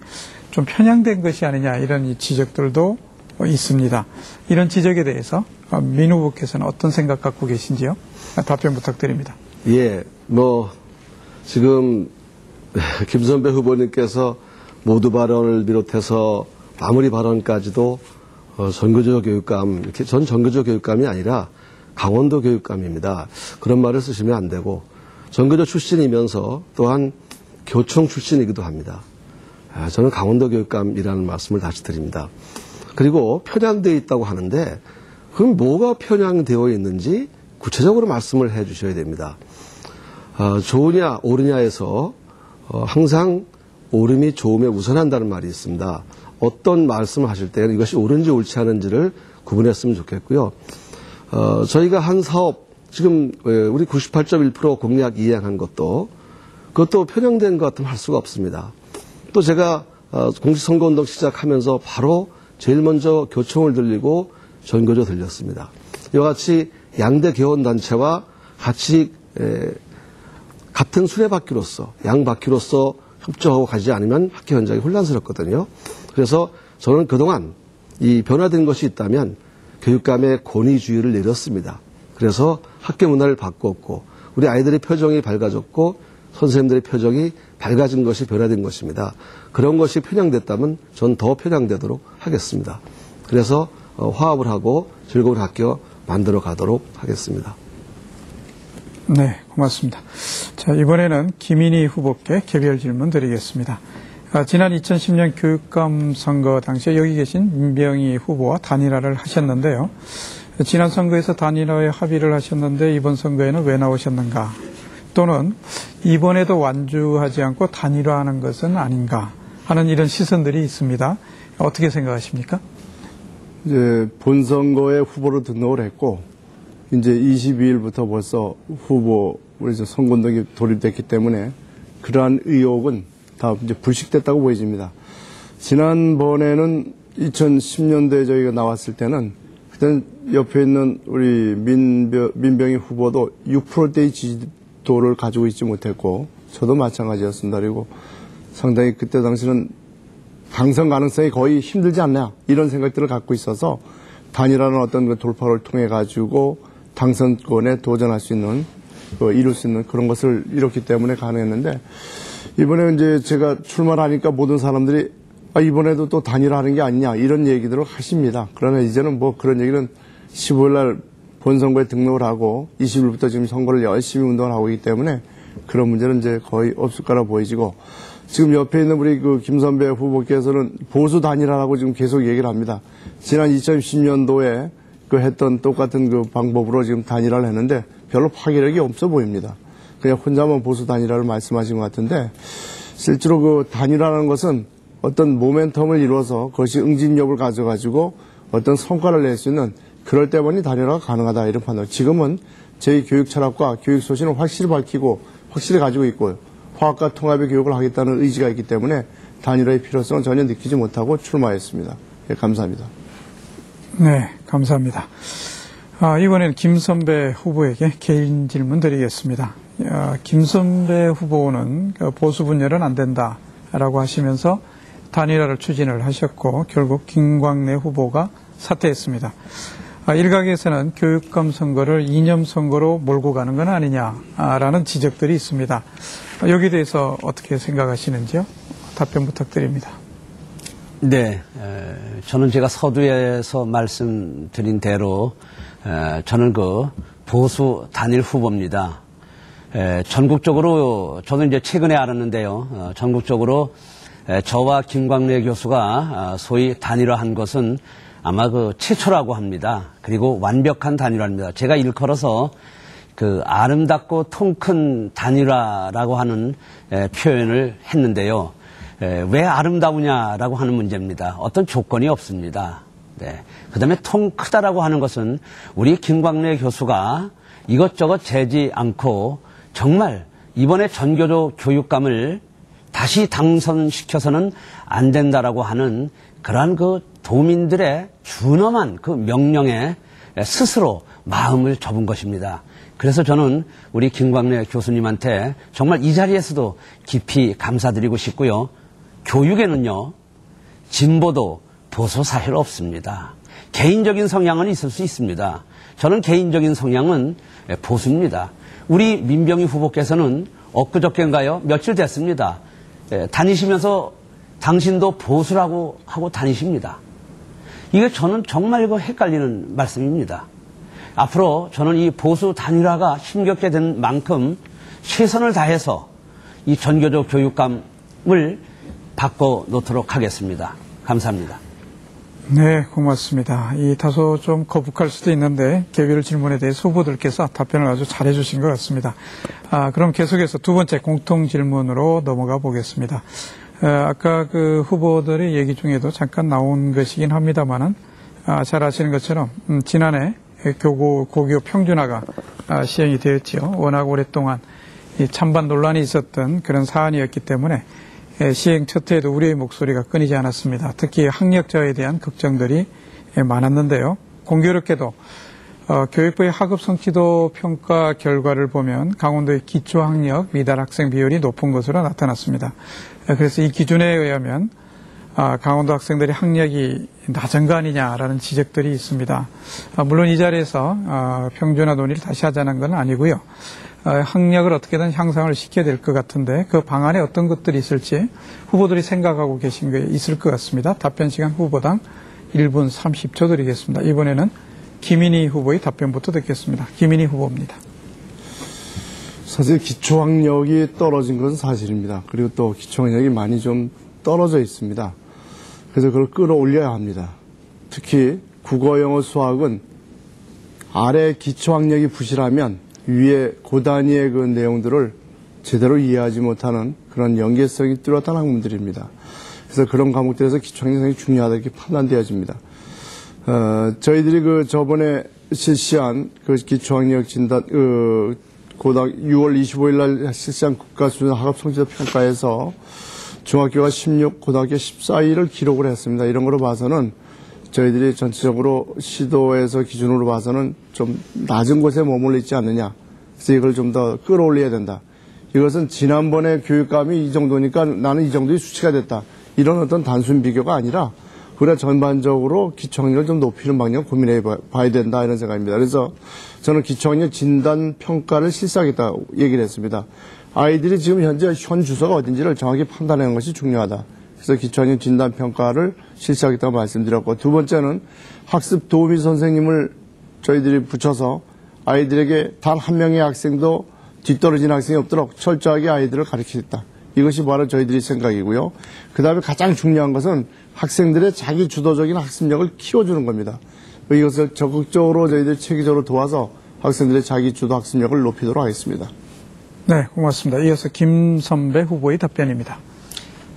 좀 편향된 것이 아니냐 이런 지적들도 있습니다. 이런 지적에 대해서 민 후보께서는 어떤 생각 갖고 계신지요? 답변 부탁드립니다. 예, 지금 김선배 후보님께서 모두 발언을 비롯해서 마무리 발언까지도 전교조 교육감, 이렇게 전 전교조 교육감이 아니라 강원도 교육감입니다. 그런 말을 쓰시면 안 되고 전교조 출신이면서 또한 교총 출신이기도 합니다. 저는 강원도 교육감이라는 말씀을 다시 드립니다. 그리고 편향되어 있다고 하는데 그럼 뭐가 편향되어 있는지 구체적으로 말씀을 해 주셔야 됩니다. 좋으냐 옳으냐에서 항상 옳음이 좋음에 우선한다는 말이 있습니다. 어떤 말씀을 하실 때 이것이 옳은지 옳지 않은지를 구분했으면 좋겠고요. 저희가 한 사업 지금 우리 98.1% 공약 이행한 그것도 편향된 것 같으면 할 수가 없습니다. 또 제가 공직선거운동 시작하면서 바로 제일 먼저 교총을 들리고 전교조 들렸습니다. 이와 같이 양대 개헌단체와 같이 같은 수레바퀴로서 양바퀴로서 협조하고 가지 않으면 학교 현장이 혼란스럽거든요. 그래서 저는 그동안 이 변화된 것이 있다면 교육감의 권위주의를 내렸습니다. 그래서 학교 문화를 바꿨고 우리 아이들의 표정이 밝아졌고 선생님들의 표정이 밝아진 것이 변화된 것입니다. 그런 것이 편향됐다면 전 더 편향되도록 하겠습니다. 그래서 화합을 하고 즐거운 학교 만들어 가도록 하겠습니다. 네, 고맙습니다. 자, 이번에는 김인희 후보께 개별 질문 드리겠습니다. 지난 2010년 교육감 선거 당시에 여기 계신 민병희 후보와 단일화를 하셨는데요. 지난 선거에서 단일화에 합의를 하셨는데 이번 선거에는 왜 나오셨는가? 또는 이번에도 완주하지 않고 단일화하는 것은 아닌가 하는 이런 시선들이 있습니다. 어떻게 생각하십니까? 이제 본선거에 후보로 등록을 했고 이제 22일부터 벌써 후보 우리 선거운동이 돌입됐기 때문에 그러한 의혹은 다 이제 불식됐다고 보여집니다. 지난번에는 2010년도에 저희가 나왔을 때는 그때는 옆에 있는 우리 민병희 후보도 6%대의 지지도를 가지고 있지 못했고 저도 마찬가지였습니다. 그리고 상당히 그때 당시는 당선 가능성이 거의 힘들지 않냐 이런 생각들을 갖고 있어서 단일화는 어떤 그 돌파를 통해 가지고 당선권에 도전할 수 있는 이룰 수 있는 그런 것을 이뤘기 때문에 가능했는데 이번에 이제 제가 출마를 하니까 모든 사람들이 이번에도 또 단일화하는 게 아니냐 이런 얘기들을 하십니다. 그러나 이제는 뭐 그런 얘기는 15일 날 본선거에 등록을 하고 20일부터 지금 선거를 열심히 운동을 하고 있기 때문에 그런 문제는 이제 거의 없을 거라 보이지고 지금 옆에 있는 우리 그 김선배 후보께서는 보수 단일화라고 지금 계속 얘기를 합니다. 지난 2010년도에 그 했던 똑같은 그 방법으로 지금 단일화를 했는데 별로 파괴력이 없어 보입니다. 그냥 혼자만 보수 단일화를 말씀하신 것 같은데 실제로 그 단일화라는 것은 어떤 모멘텀을 이루어서 그것이 응집력을 가져가지고 어떤 성과를 낼 수 있는 그럴 때만이 단일화가 가능하다 이런 판단. 지금은 저희 교육 철학과 교육 소신을 확실히 밝히고 확실히 가지고 있고요. 화학과 통합의 교육을 하겠다는 의지가 있기 때문에 단일화의 필요성은 전혀 느끼지 못하고 출마했습니다. 예, 감사합니다. 네, 감사합니다. 이번엔 김선배 후보에게 개인 질문 드리겠습니다. 김선배 후보는 보수 분열은 안 된다라고 하시면서 단일화를 추진을 하셨고 결국 김광래 후보가 사퇴했습니다. 일각에서는 교육감 선거를 이념 선거로 몰고 가는 건 아니냐라는 지적들이 있습니다. 여기에 대해서 어떻게 생각하시는지요? 답변 부탁드립니다. 네, 저는 제가 서두에서 말씀드린 대로 저는 그 보수 단일 후보입니다. 전국적으로 저는 이제 최근에 알았는데요. 전국적으로 저와 김광래 교수가 소위 단일화한 것은 아마 그 최초라고 합니다. 그리고 완벽한 단일화입니다. 제가 일컬어서 그 아름답고 통 큰 단일화라고 하는 표현을 했는데요. 왜 아름다우냐라고 하는 문제입니다. 어떤 조건이 없습니다. 네. 그 다음에 통 크다라고 하는 것은 우리 김광래 교수가 이것저것 재지 않고 정말 이번에 전교조 교육감을 다시 당선시켜서는 안 된다라고 하는 그러한 그 도민들의 준엄한 그 명령에 스스로 마음을 접은 것입니다. 그래서 저는 우리 김광래 교수님한테 정말 이 자리에서도 깊이 감사드리고 싶고요. 교육에는요, 진보도 보수 사실 없습니다. 개인적인 성향은 있을 수 있습니다. 저는 개인적인 성향은 보수입니다. 우리 민병희 후보께서는 엊그저께인가요? 며칠 됐습니다. 다니시면서 당신도 보수라고 하고 다니십니다. 이게 저는 정말 이거 헷갈리는 말씀입니다. 앞으로 저는 이 보수 단일화가 힘겹게 된 만큼 최선을 다해서 이 전교조 교육감을 바꿔놓도록 하겠습니다. 감사합니다. 네, 고맙습니다. 이 다소 좀 거북할 수도 있는데 개별 질문에 대해서 후보들께서 답변을 아주 잘해 주신 것 같습니다. 그럼 계속해서 두 번째 공통 질문으로 넘어가 보겠습니다. 아까 그 후보들의 얘기 중에도 잠깐 나온 것이긴 합니다만은 잘 아시는 것처럼 지난해 고교 평준화가 시행이 되었지요. 워낙 오랫동안 이 찬반 논란이 있었던 그런 사안이었기 때문에 시행 첫 해에도 우려의 목소리가 끊이지 않았습니다. 특히 학력자에 대한 걱정들이 많았는데요. 공교롭게도 교육부의 학업 성취도 평가 결과를 보면 강원도의 기초학력 미달 학생 비율이 높은 것으로 나타났습니다. 그래서 이 기준에 의하면 강원도 학생들의 학력이 낮은 거 아니냐라는 지적들이 있습니다. 물론 이 자리에서 평준화 논의를 다시 하자는 건 아니고요. 학력을 어떻게든 향상을 시켜야 될 것 같은데 그 방안에 어떤 것들이 있을지 후보들이 생각하고 계신 게 있을 것 같습니다. 답변 시간 후보당 1분 30초 드리겠습니다. 이번에는 김인희 후보의 답변부터 듣겠습니다. 김인희 후보입니다. 사실 기초학력이 떨어진 것은 사실입니다. 그리고 또 기초학력이 많이 좀 떨어져 있습니다. 그래서 그걸 끌어올려야 합니다. 특히 국어, 영어, 수학은 아래 기초학력이 부실하면 위에 고단위의 그 내용들을 제대로 이해하지 못하는 그런 연계성이 뚜렷한 학문들입니다. 그래서 그런 과목들에서 기초학력이 상당히 중요하다 이렇게 판단되어집니다. 저희들이 그 저번에 실시한 그 기초학력 진단, 고등 6월 25일 날 실시한 국가 수준 학업 성취도 평가에서 중학교가 16, 고등학교 14위를 기록을 했습니다. 이런 거로 봐서는 저희들이 전체적으로 시도에서 기준으로 봐서는 좀 낮은 곳에 머물러 있지 않느냐. 그래서 이걸 좀 더 끌어올려야 된다. 이것은 지난번에 교육감이 이 정도니까 나는 이 정도의 수치가 됐다. 이런 어떤 단순 비교가 아니라 우리가 전반적으로 기초학력을 좀 높이는 방향을 고민해 봐야 된다 이런 생각입니다. 그래서 저는 기초학력 진단 평가를 실시하겠다고 얘기를 했습니다. 아이들이 지금 현재 현 주소가 어딘지를 정확히 판단하는 것이 중요하다. 그래서 기초학력 진단 평가를 실시하겠다고 말씀드렸고, 두 번째는 학습 도우미 선생님을 저희들이 붙여서 아이들에게 단 한 명의 학생도 뒤떨어진 학생이 없도록 철저하게 아이들을 가르치겠다. 이것이 바로 저희들의 생각이고요. 그 다음에 가장 중요한 것은 학생들의 자기 주도적인 학습력을 키워주는 겁니다. 이것을 적극적으로 저희들이 체계적으로 도와서 학생들의 자기 주도 학습력을 높이도록 하겠습니다. 네, 고맙습니다. 이어서 김선배 후보의 답변입니다.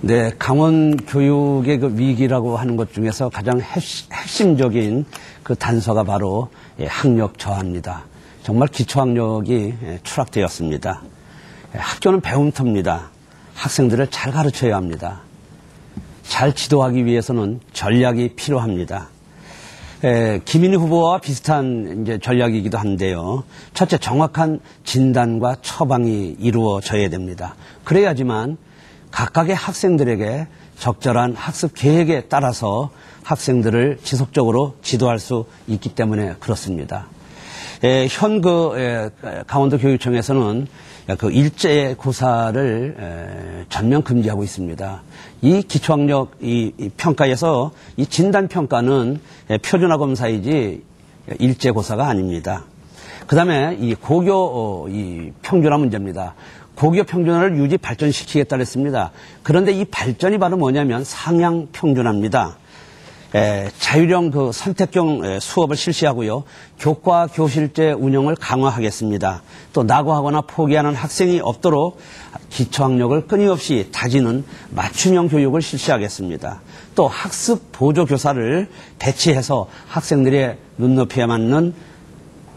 네, 강원 교육의 그 위기라고 하는 것 중에서 가장 핵심적인 그 단서가 바로 학력 저하입니다. 정말 기초학력이 추락되었습니다. 학교는 배움터입니다. 학생들을 잘 가르쳐야 합니다. 잘 지도하기 위해서는 전략이 필요합니다. 김인희 후보와 비슷한 이제 전략이기도 한데요. 첫째, 정확한 진단과 처방이 이루어져야 됩니다. 그래야지만 각각의 학생들에게 적절한 학습 계획에 따라서 학생들을 지속적으로 지도할 수 있기 때문에 그렇습니다. 현 강원도 교육청에서는 그 일제 고사를 전면 금지하고 있습니다. 이 기초학력 이 평가에서 이 진단 평가는 표준화 검사이지 일제 고사가 아닙니다. 그다음에 이 고교 이 평준화 문제입니다. 고교 평준화를 유지 발전시키겠다 했습니다. 그런데 이 발전이 바로 뭐냐면 상향 평준화입니다. 자율형 그 선택형 수업을 실시하고요. 교과 교실제 운영을 강화하겠습니다. 또 낙오하거나 포기하는 학생이 없도록 기초학력을 끊임없이 다지는 맞춤형 교육을 실시하겠습니다. 또 학습 보조 교사를 배치해서 학생들의 눈높이에 맞는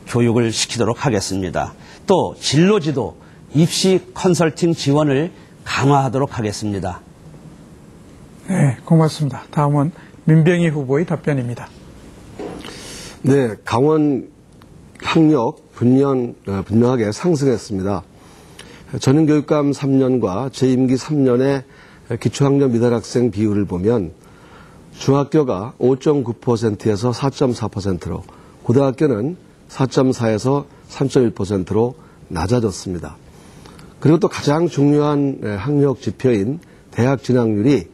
교육을 시키도록 하겠습니다. 또 진로지도, 입시 컨설팅 지원을 강화하도록 하겠습니다. 네, 고맙습니다. 다음은 민병희 후보의 답변입니다. 네, 강원 학력 분명하게 상승했습니다. 전형교육감 3년과 재임기 3년의 기초학력 미달학생 비율을 보면 중학교가 5.9%에서 4.4%로 고등학교는 4.4에서 3.1%로 낮아졌습니다. 그리고 또 가장 중요한 학력 지표인 대학 진학률이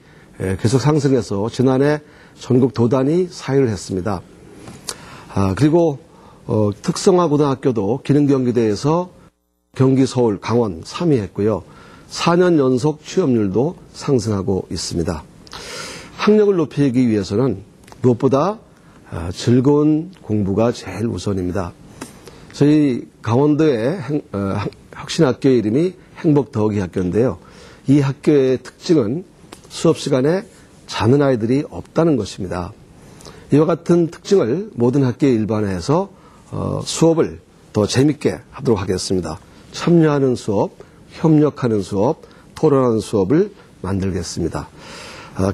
계속 상승해서 지난해 전국 도단위 4위를 했습니다. 그리고 특성화 고등학교도 기능경기대에서 경기, 서울, 강원 3위 했고요. 4년 연속 취업률도 상승하고 있습니다. 학력을 높이기 위해서는 무엇보다 즐거운 공부가 제일 우선입니다. 저희 강원도의 혁신학교의 이름이 행복더하기 학교인데요. 이 학교의 특징은 수업 시간에 자는 아이들이 없다는 것입니다. 이와 같은 특징을 모든 학교에 일반화해서 수업을 더 재밌게 하도록 하겠습니다. 참여하는 수업, 협력하는 수업, 토론하는 수업을 만들겠습니다.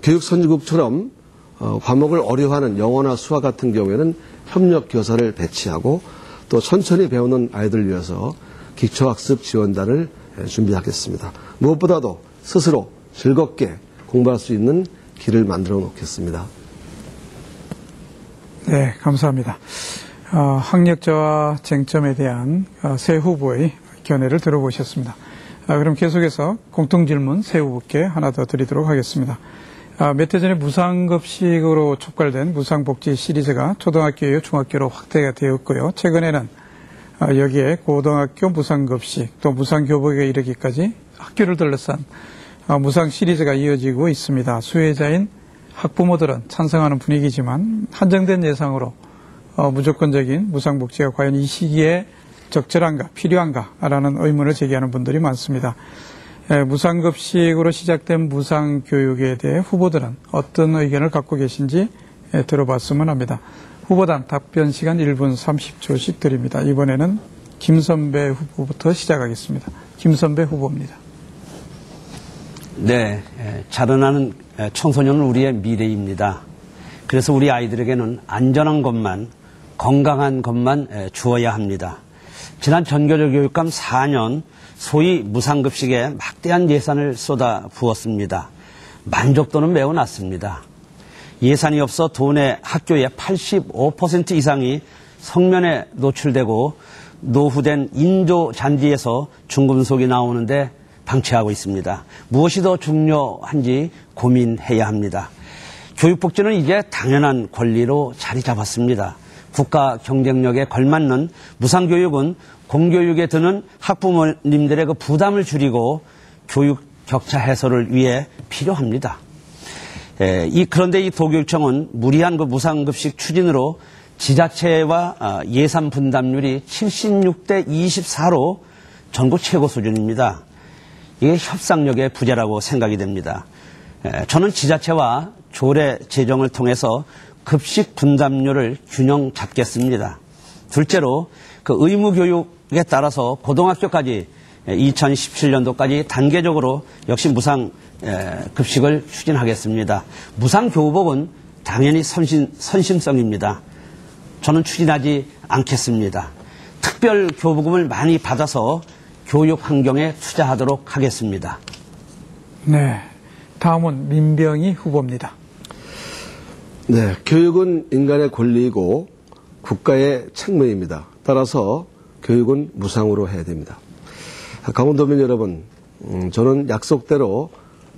교육선진국처럼 과목을 어려워하는 영어나 수학 같은 경우에는 협력 교사를 배치하고 또 천천히 배우는 아이들을 위해서 기초학습 지원단을 준비하겠습니다. 무엇보다도 스스로 즐겁게 공부할 수 있는 길을 만들어 놓겠습니다. 네, 감사합니다. 학력자와 쟁점에 대한 새 후보의 견해를 들어보셨습니다. 그럼 계속해서 공통질문 새 후보께 하나 더 드리도록 하겠습니다. 몇 해 전에 무상급식으로 촉발된 무상복지 시리즈가 초등학교요 중학교로 확대가 되었고요. 최근에는 여기에 고등학교 무상급식 또 무상교복에 이르기까지 학교를 둘러싼 무상 시리즈가 이어지고 있습니다. 수혜자인 학부모들은 찬성하는 분위기지만 한정된 예상으로 무조건적인 무상복지가 과연 이 시기에 적절한가 필요한가라는 의문을 제기하는 분들이 많습니다. 무상급식으로 시작된 무상교육에 대해 후보들은 어떤 의견을 갖고 계신지 들어봤으면 합니다. 후보단 답변 시간 1분 30초씩 드립니다. 이번에는 김선배 후보부터 시작하겠습니다. 김선배 후보입니다. 네, 자라나는 청소년은 우리의 미래입니다. 그래서 우리 아이들에게는 안전한 것만, 건강한 것만 주어야 합니다. 지난 전교조 교육감 4년 소위 무상급식에 막대한 예산을 쏟아 부었습니다. 만족도는 매우 낮습니다. 예산이 없어 도내 학교의 85% 이상이 성면에 노출되고 노후된 인조 잔디에서 중금속이 나오는데 방치하고 있습니다. 무엇이 더 중요한지 고민해야 합니다. 교육복지는 이제 당연한 권리로 자리 잡았습니다. 국가 경쟁력에 걸맞는 무상교육은 공교육에 드는 학부모님들의 그 부담을 줄이고 교육 격차 해소를 위해 필요합니다. 그런데 이 도교육청은 무리한 그 무상급식 추진으로 지자체와 예산 분담률이 76대 24로 전국 최고 수준입니다. 이게 협상력의 부재라고 생각이 됩니다. 저는 지자체와 조례 제정을 통해서 급식 분담률을 균형 잡겠습니다. 둘째로 그 의무교육에 따라서 고등학교까지 2017년도까지 단계적으로 역시 무상 급식을 추진하겠습니다. 무상 교복은 당연히 선심성입니다. 저는 추진하지 않겠습니다. 특별 교부금을 많이 받아서 교육 환경에 투자하도록 하겠습니다. 네, 다음은 민병희 후보입니다. 네, 교육은 인간의 권리이고 국가의 책무입니다. 따라서 교육은 무상으로 해야 됩니다. 강원도민 여러분, 저는 약속대로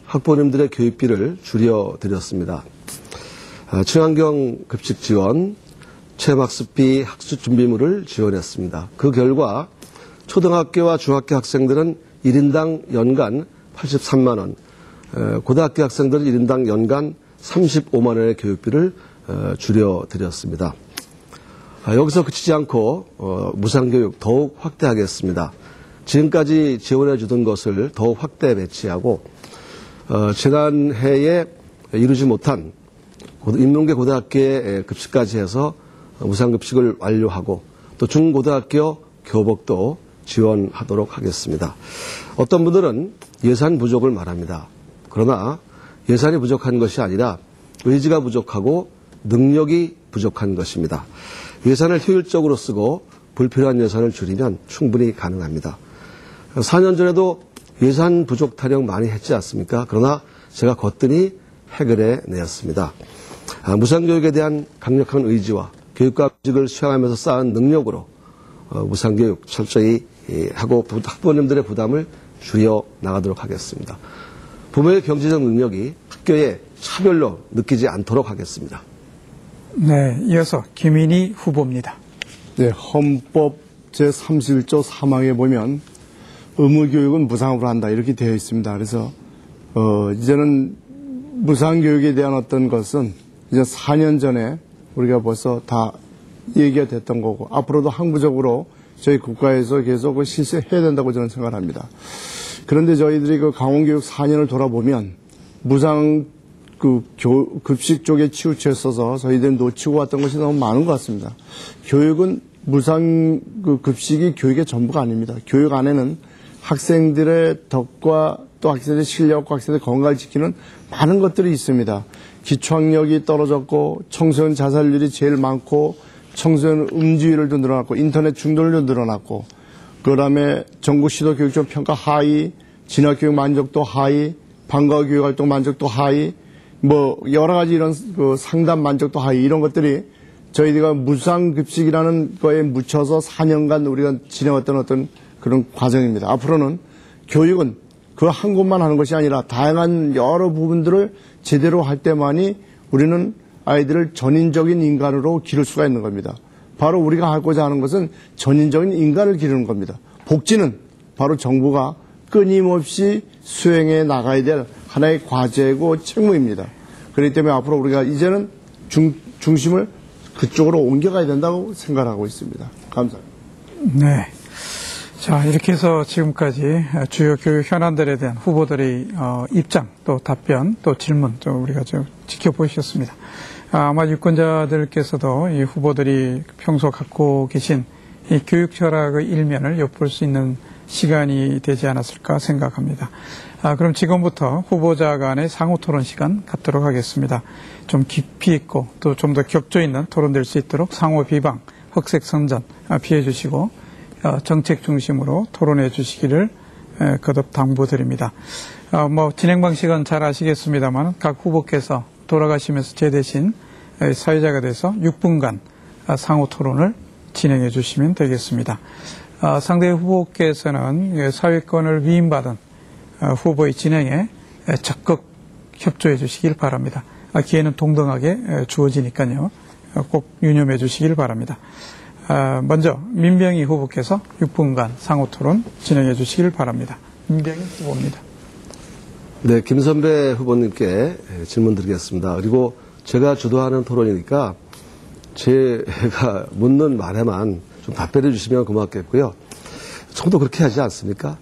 학부모님들의 교육비를 줄여드렸습니다. 친환경 급식 지원, 체험학습비, 학습 준비물을 지원했습니다. 그 결과 초등학교와 중학교 학생들은 1인당 연간 83만 원, 고등학교 학생들은 1인당 연간 35만 원의 교육비를 줄여드렸습니다. 여기서 그치지 않고 무상교육 더욱 확대하겠습니다. 지금까지 지원해 주던 것을 더욱 확대 배치하고 지난해에 이루지 못한 인문계 고등학교의 급식까지 해서 무상급식을 완료하고 또 중고등학교 교복도 지원하도록 하겠습니다. 어떤 분들은 예산 부족을 말합니다. 그러나 예산이 부족한 것이 아니라 의지가 부족하고 능력이 부족한 것입니다. 예산을 효율적으로 쓰고 불필요한 예산을 줄이면 충분히 가능합니다. 4년 전에도 예산 부족 타령 많이 했지 않습니까? 그러나 제가 거뜬히 해결해 내었습니다. 무상교육에 대한 강력한 의지와 교육과 급식을 수행하면서 쌓은 능력으로 무상교육 철저히 하고 학부모님들의 부담을 줄여 나가도록 하겠습니다. 부모의 경제적 능력이 학교에 차별로 느끼지 않도록 하겠습니다. 네, 이어서 김인희 후보입니다. 네, 헌법 제31조 3항에 보면 의무교육은 무상으로 한다 이렇게 되어 있습니다. 그래서 이제는 무상교육에 대한 어떤 것은 이제 4년 전에 우리가 벌써 다 얘기가 됐던 거고 앞으로도 항구적으로 저희 국가에서 계속 실시해야 된다고 저는 생각합니다. 그런데 저희들이 그 강원교육 4년을 돌아보면 무상 급식 쪽에 치우쳤어서 저희들이 놓치고 왔던 것이 너무 많은 것 같습니다. 교육은 무상 급식이 교육의 전부가 아닙니다. 교육 안에는 학생들의 덕과 또 학생들의 실력과 학생들의 건강을 지키는 많은 것들이 있습니다. 기초학력이 떨어졌고 청소년 자살률이 제일 많고 청소년 음주율도 늘어났고 인터넷 중독률도 늘어났고 그다음에 전국 시도교육청 평가 하위, 진학교육 만족도 하위, 방과후교육활동 만족도 하위, 뭐 여러 가지 이런 그 상담 만족도 하위 이런 것들이 저희가 무상급식이라는 거에 묻혀서 4년간 우리가 지내왔던 어떤 그런 과정입니다. 앞으로는 교육은 그 한 곳만 하는 것이 아니라 다양한 여러 부분들을 제대로 할 때만이 우리는 아이들을 전인적인 인간으로 기를 수가 있는 겁니다. 바로 우리가 하고자 하는 것은 전인적인 인간을 기르는 겁니다. 복지는 바로 정부가 끊임없이 수행해 나가야 될 하나의 과제고 책무입니다. 그렇기 때문에 앞으로 우리가 이제는 중심을 그쪽으로 옮겨가야 된다고 생각하고 있습니다. 감사합니다. 네. 자, 이렇게 해서 지금까지 주요 교육 현안들에 대한 후보들의 입장, 또 답변, 또 질문, 좀 우리가 좀 지켜보셨습니다. 아마 유권자들께서도 이 후보들이 평소 갖고 계신 이 교육 철학의 일면을 엿볼 수 있는 시간이 되지 않았을까 생각합니다. 그럼 지금부터 후보자 간의 상호 토론 시간 갖도록 하겠습니다. 좀 깊이 있고 또 좀 더 격조 있는 토론될 수 있도록 상호 비방, 흑색 선전 피해 주시고 정책 중심으로 토론해 주시기를 거듭 당부드립니다. 진행 방식은 잘 아시겠습니다만 각 후보께서 돌아가시면서 제 대신 사회자가 돼서 6분간 상호 토론을 진행해 주시면 되겠습니다. 상대 후보께서는 사회권을 위임받은 후보의 진행에 적극 협조해 주시길 바랍니다. 기회는 동등하게 주어지니까요. 꼭 유념해 주시길 바랍니다. 먼저 민병희 후보께서 6분간 상호 토론 진행해 주시길 바랍니다. 민병희 후보입니다. 네, 김선배 후보님께 질문 드리겠습니다. 그리고 제가 주도하는 토론이니까 제가 묻는 말에만 좀 답변해 주시면 고맙겠고요. 저도 그렇게 하지 않습니까?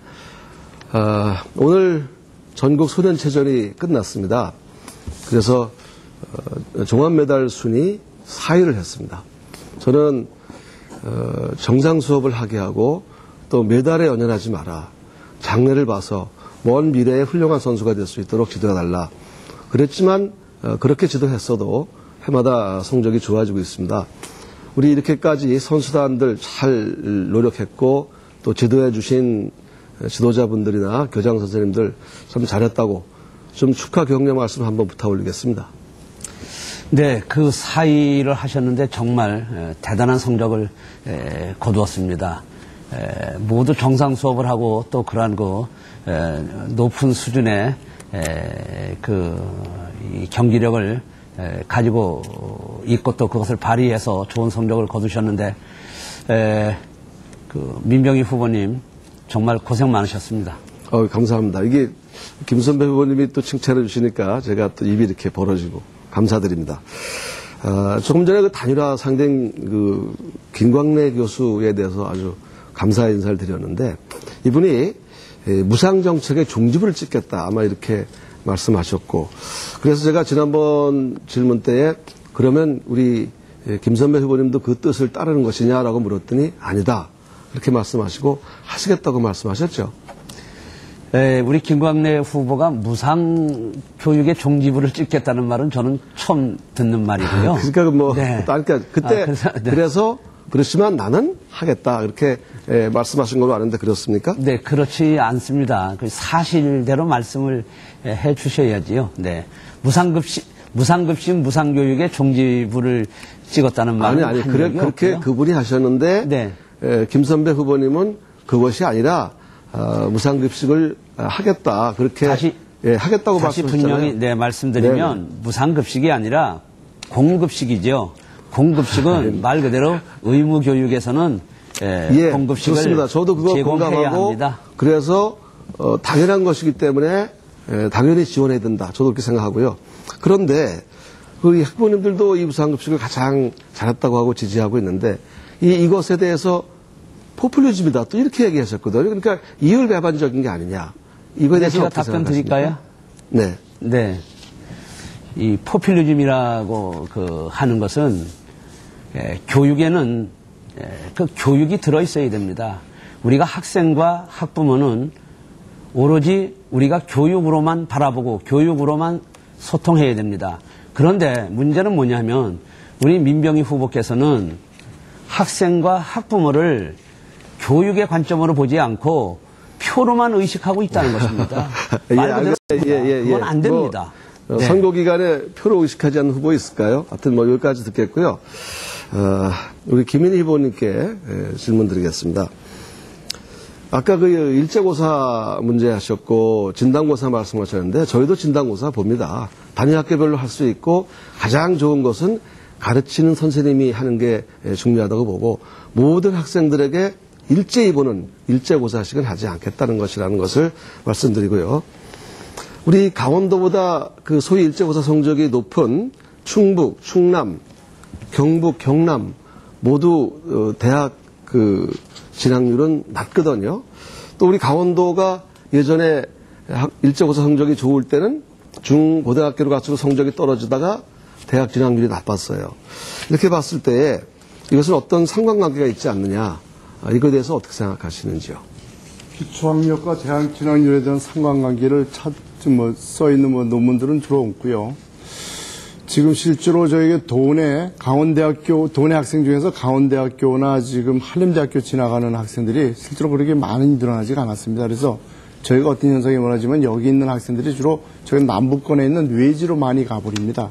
오늘 전국 소년체전이 끝났습니다. 그래서 종합메달 순위 4위를 했습니다. 저는 정상 수업을 하게 하고 또 메달에 연연하지 마라. 장래를 봐서 먼 미래에 훌륭한 선수가 될 수 있도록 지도해달라. 그랬지만 그렇게 지도했어도 해마다 성적이 좋아지고 있습니다. 우리 이렇게까지 선수단들 잘 노력했고 또 지도해 주신 지도자분들이나 교장 선생님들 참 잘했다고 좀 축하 격려 말씀 한번 부탁 올리겠습니다. 네, 그 사의를 하셨는데 정말 대단한 성적을 거두었습니다. 모두 정상 수업을 하고 또 그러한 높은 수준의 이 경기력을 가지고 있고 또 그것을 발휘해서 좋은 성적을 거두셨는데 민병희 후보님 정말 고생 많으셨습니다. 감사합니다. 이게 김 선배 후보님이 또 칭찬해 주시니까 제가 또 입이 이렇게 벌어지고 감사드립니다. 조금 전에 그 단일화 상대인 김광래 교수에 대해서 아주 감사 인사를 드렸는데 이분이 무상정책의 종지부를 찍겠다 아마 이렇게 말씀하셨고 그래서 제가 지난번 질문 때에 그러면 우리 김 선배 후보님도 그 뜻을 따르는 것이냐라고 물었더니 아니다 그렇게 말씀하시고 하시겠다고 말씀하셨죠. 우리 김광래 후보가 무상 교육의 종지부를 찍겠다는 말은 저는 처음 듣는 말이고요. 그러니까 네. 그러니까 그때 네. 그래서 그렇지만 나는 하겠다 이렇게 말씀하신 걸로 아는데 그렇습니까? 네, 그렇지 않습니다. 그 사실대로 말씀을 해 주셔야지요. 네, 무상교육의 종지부를 찍었다는 말은 아니 그렇게 그분이 하셨는데 네. 김 선배 후보님은 그것이 아니라 무상급식을 하겠다 그렇게 하겠다고 다시 말씀하셨잖아요. 분명히 말씀드리면 네네. 무상급식이 아니라 공급식이죠. 공급식은 말 그대로 의무교육에서는 공급식을 좋습니다. 저도 그거 제공해야 공감하고 합니다. 그래서 당연한 것이기 때문에 당연히 지원해야 된다. 저도 그렇게 생각하고요. 그런데 그 학부모님들도 이 무상급식을 가장 잘했다고 하고 지지하고 있는데 이것에 대해서 포퓰리즘이다 또 이렇게 얘기하셨거든요. 그러니까 이율배반적인 게 아니냐. 이거에 대해서 제가 어떻게 답변 생각하십니까? 드릴까요? 네. 네. 이 포퓰리즘이라고 하는 것은 교육에는 그 교육이 들어있어야 됩니다. 우리가 학생과 학부모는 오로지 우리가 교육으로만 바라보고 교육으로만 소통해야 됩니다. 그런데 문제는 뭐냐면 우리 민병희 후보께서는 학생과 학부모를 교육의 관점으로 보지 않고 표로만 의식하고 있다는 것입니다. 말 그대로 그건 안 됩니다. 선거 기간에 표로 의식하지 않는 후보 있을까요? 하여튼 여기까지 듣겠고요. 우리 김인희 후보님께 질문 드리겠습니다. 아까 그 일제고사 문제 하셨고 진단고사 말씀하셨는데 저희도 진단고사 봅니다. 단위 학교별로 할 수 있고 가장 좋은 것은 가르치는 선생님이 하는 게 중요하다고 보고 모든 학생들에게 일제히 보는 일제고사식은 하지 않겠다는 것이라는 것을 말씀드리고요. 우리 강원도보다 그 소위 일제고사 성적이 높은 충북, 충남, 경북, 경남 모두 대학 진학률은 낮거든요. 또 우리 강원도가 예전에 일제고사 성적이 좋을 때는 중고등학교로 갈수록 성적이 떨어지다가 대학 진학률이 나빴어요. 이렇게 봤을 때 이것은 어떤 상관관계가 있지 않느냐. 이거에 대해서 어떻게 생각하시는지요? 기초학력과 대학 진학률에 대한 상관관계를 써있는 논문들은 주로 없고요. 지금 실제로 저에게 도내 학생 중에서 강원대학교나 지금 한림대학교 지나가는 학생들이 실제로 그렇게 많이 늘어나지가 않았습니다. 그래서 저희가 어떤 현상이 원하지만 여기 있는 학생들이 주로 저희 남부권에 있는 외지로 많이 가버립니다.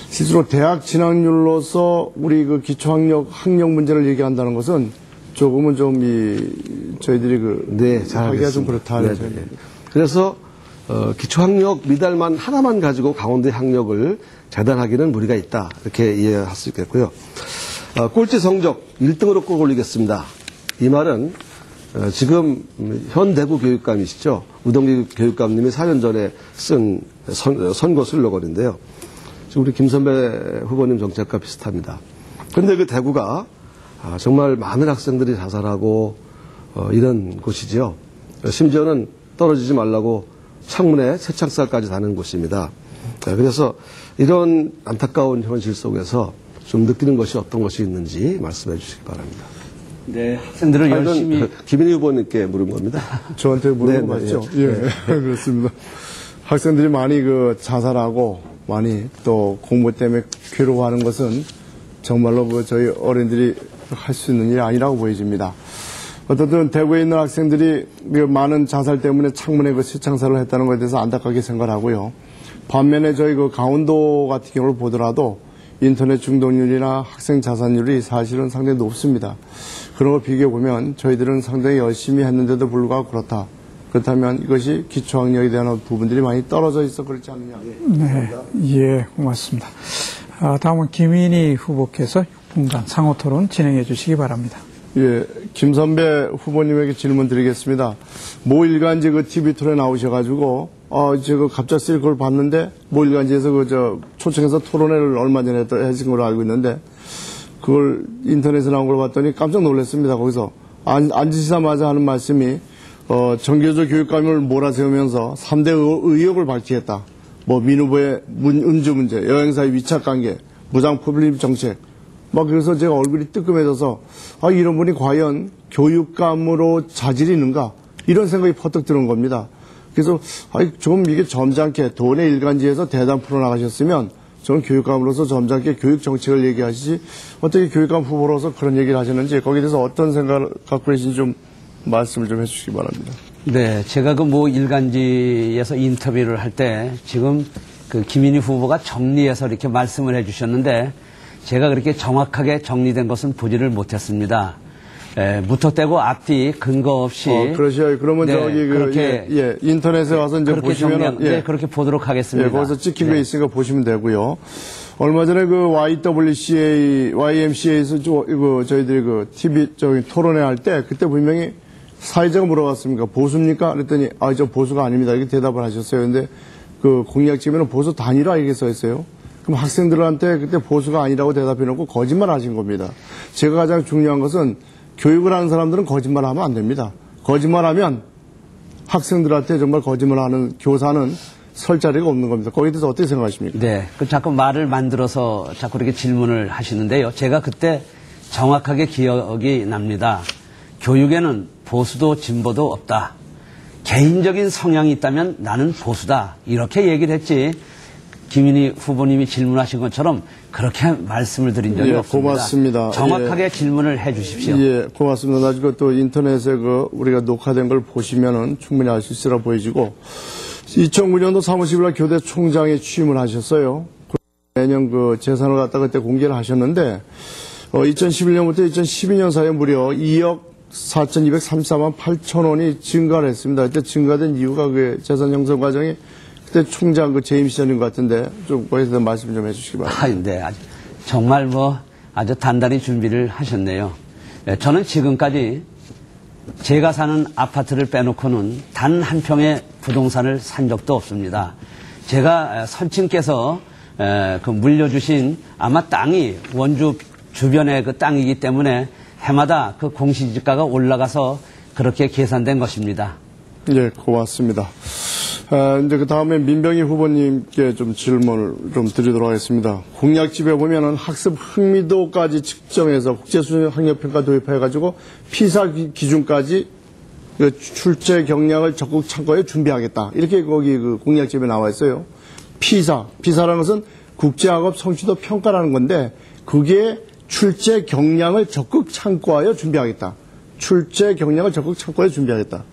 실제로 대학 진학률로서 우리 그 기초학력 문제를 얘기한다는 것은 조금은 저희들이 하기가 좀 그렇다는 네. 그래서 기초학력 미달만 하나만 가지고 강원대 학력을 재단하기는 무리가 있다. 이렇게 이해할 수 있겠고요. 꼴찌 성적 1등으로 꼭 올리겠습니다. 이 말은 지금 현 대구 교육감이시죠. 우동기 교육감님이 4년 전에 쓴 선거 슬로건인데요. 지금 우리 김 선배 후보님 정책과 비슷합니다. 그런데 그 대구가 정말 많은 학생들이 자살하고 이런 곳이지요. 심지어는 떨어지지 말라고 창문에 새창살까지 다는 곳입니다. 그래서 이런 안타까운 현실 속에서 좀 느끼는 것이 어떤 것이 있는지 말씀해 주시기 바랍니다. 네, 학생들을 열심히. 이건 김인희 후보님께 물은 겁니다. 저한테 물은 거 네, 맞죠? 네. 예, 그렇습니다. 학생들이 많이 자살하고 많이 또 공부 때문에 괴로워하는 것은 정말로 저희 어른들이 할 수 있는 일이 아니라고 보여집니다. 어떻든 대구에 있는 학생들이 많은 자살 때문에 창문에 쇠창살을 했다는 것에 대해서 안타깝게 생각하고요. 반면에 저희 강원도 같은 경우를 보더라도 인터넷 중독률이나 학생 자살률이 사실은 상당히 높습니다. 그런 걸 비교해 보면 저희들은 상당히 열심히 했는데도 불구하고 그렇다. 그렇다면 이것이 기초학력에 대한 부분들이 많이 떨어져 있어 그렇지 않느냐. 네, 예, 고맙습니다. 다음은 김인희 후보께서 6분간 상호 토론 진행해 주시기 바랍니다. 예, 김 선배 후보님에게 질문 드리겠습니다. 모 일간지 TV 토론에 나오셔가지고, 제가 갑작스레 그걸 봤는데, 모 일간지에서 초청해서 토론회를 얼마 전에 하신 걸로 알고 있는데, 그걸 인터넷에 나온 걸 봤더니 깜짝 놀랐습니다. 거기서 앉으시자마자 하는 말씀이, 정교조 교육감을 몰아세우면서 3대 의혹을 밝히겠다. 민 후보의 음주 문제, 여행사의 위착 관계, 무장 포퓰리즘 정책, 그래서 제가 얼굴이 뜨끔해져서, 이런 분이 과연 교육감으로 자질이 있는가? 이런 생각이 퍼뜩 드는 겁니다. 그래서, 좀 이게 점잖게 돈의 일간지에서 대담 풀어나가셨으면, 저는 교육감으로서 점잖게 교육 정책을 얘기하시지, 어떻게 교육감 후보로서 그런 얘기를 하셨는지, 거기에 대해서 어떤 생각을 갖고 계신지 좀 말씀을 좀 해주시기 바랍니다. 네, 제가 모 일간지에서 인터뷰를 할 때, 지금 김인희 후보가 정리해서 이렇게 말씀을 해 주셨는데, 제가 그렇게 정확하게 정리된 것은 보지를 못했습니다. 무턱대고 앞뒤 근거 없이. 그러셔요. 그러면 네, 그렇게 인터넷에 와서 이제 보시면 네, 그렇게 보도록 하겠습니다. 거기서 찍힌 거 있으니까 보시면 되고요. 얼마 전에 YMCA에서 저희들이 TV 토론회 할 때 그때 분명히 사회자가 물어봤습니까? 보수입니까? 그랬더니 저 보수가 아닙니다. 이렇게 대답을 하셨어요. 근데 공약집에는 보수 단일화 이렇게 써 있어요. 그럼 학생들한테 그때 보수가 아니라고 대답해놓고 거짓말 하신 겁니다. 제가 가장 중요한 것은 교육을 하는 사람들은 거짓말하면 안 됩니다. 거짓말하면 학생들한테 정말 거짓말하는 교사는 설 자리가 없는 겁니다. 거기에 대해서 어떻게 생각하십니까? 네, 자꾸 말을 만들어서 자꾸 이렇게 질문을 하시는데요. 제가 그때 정확하게 기억이 납니다. 교육에는 보수도 진보도 없다. 개인적인 성향이 있다면 나는 보수다. 이렇게 얘기를 했지. 김인희 후보님이 질문하신 것처럼 그렇게 말씀을 드린 적이 없습니다. 고맙습니다. 정확하게 질문을 해 주십시오. 예, 고맙습니다. 나중에 또 인터넷에 우리가 녹화된 걸 보시면은 충분히 알 수 있으라 보여지고 2009년도 3월 10일 날 교대 총장에 취임을 하셨어요. 매년 재산을 갖다 그때 공개를 하셨는데 2011년부터 2012년 사이에 무려 2억 4,234만 8천 원이 증가를 했습니다. 그때 증가된 이유가 재산 형성 과정이 그때 총장 재임 시절인 것 같은데 좀 거기에 대해서 말씀 좀 해주시기 바랍니다. 네, 정말 아주 단단히 준비를 하셨네요. 네, 저는 지금까지 제가 사는 아파트를 빼놓고는 단 한 평의 부동산을 산 적도 없습니다. 제가 선친께서 물려주신 아마 땅이 원주 주변의 땅이기 때문에 해마다 공시지가가 올라가서 그렇게 계산된 것입니다. 예, 고맙습니다. 이제 그 다음에 민병희 후보님께 좀 질문을 좀 드리도록 하겠습니다. 공약집에 보면은 학습 흥미도까지 측정해서 국제수준 학력평가 도입해가지고 피사 기준까지 출제 경량을 적극 참고해 준비하겠다. 이렇게 거기 공약집에 나와 있어요. 피사라는 것은 국제학업 성취도 평가라는 건데 그게 출제 경량을 적극 참고하여 준비하겠다. 출제 경량을 적극 참고하여 준비하겠다.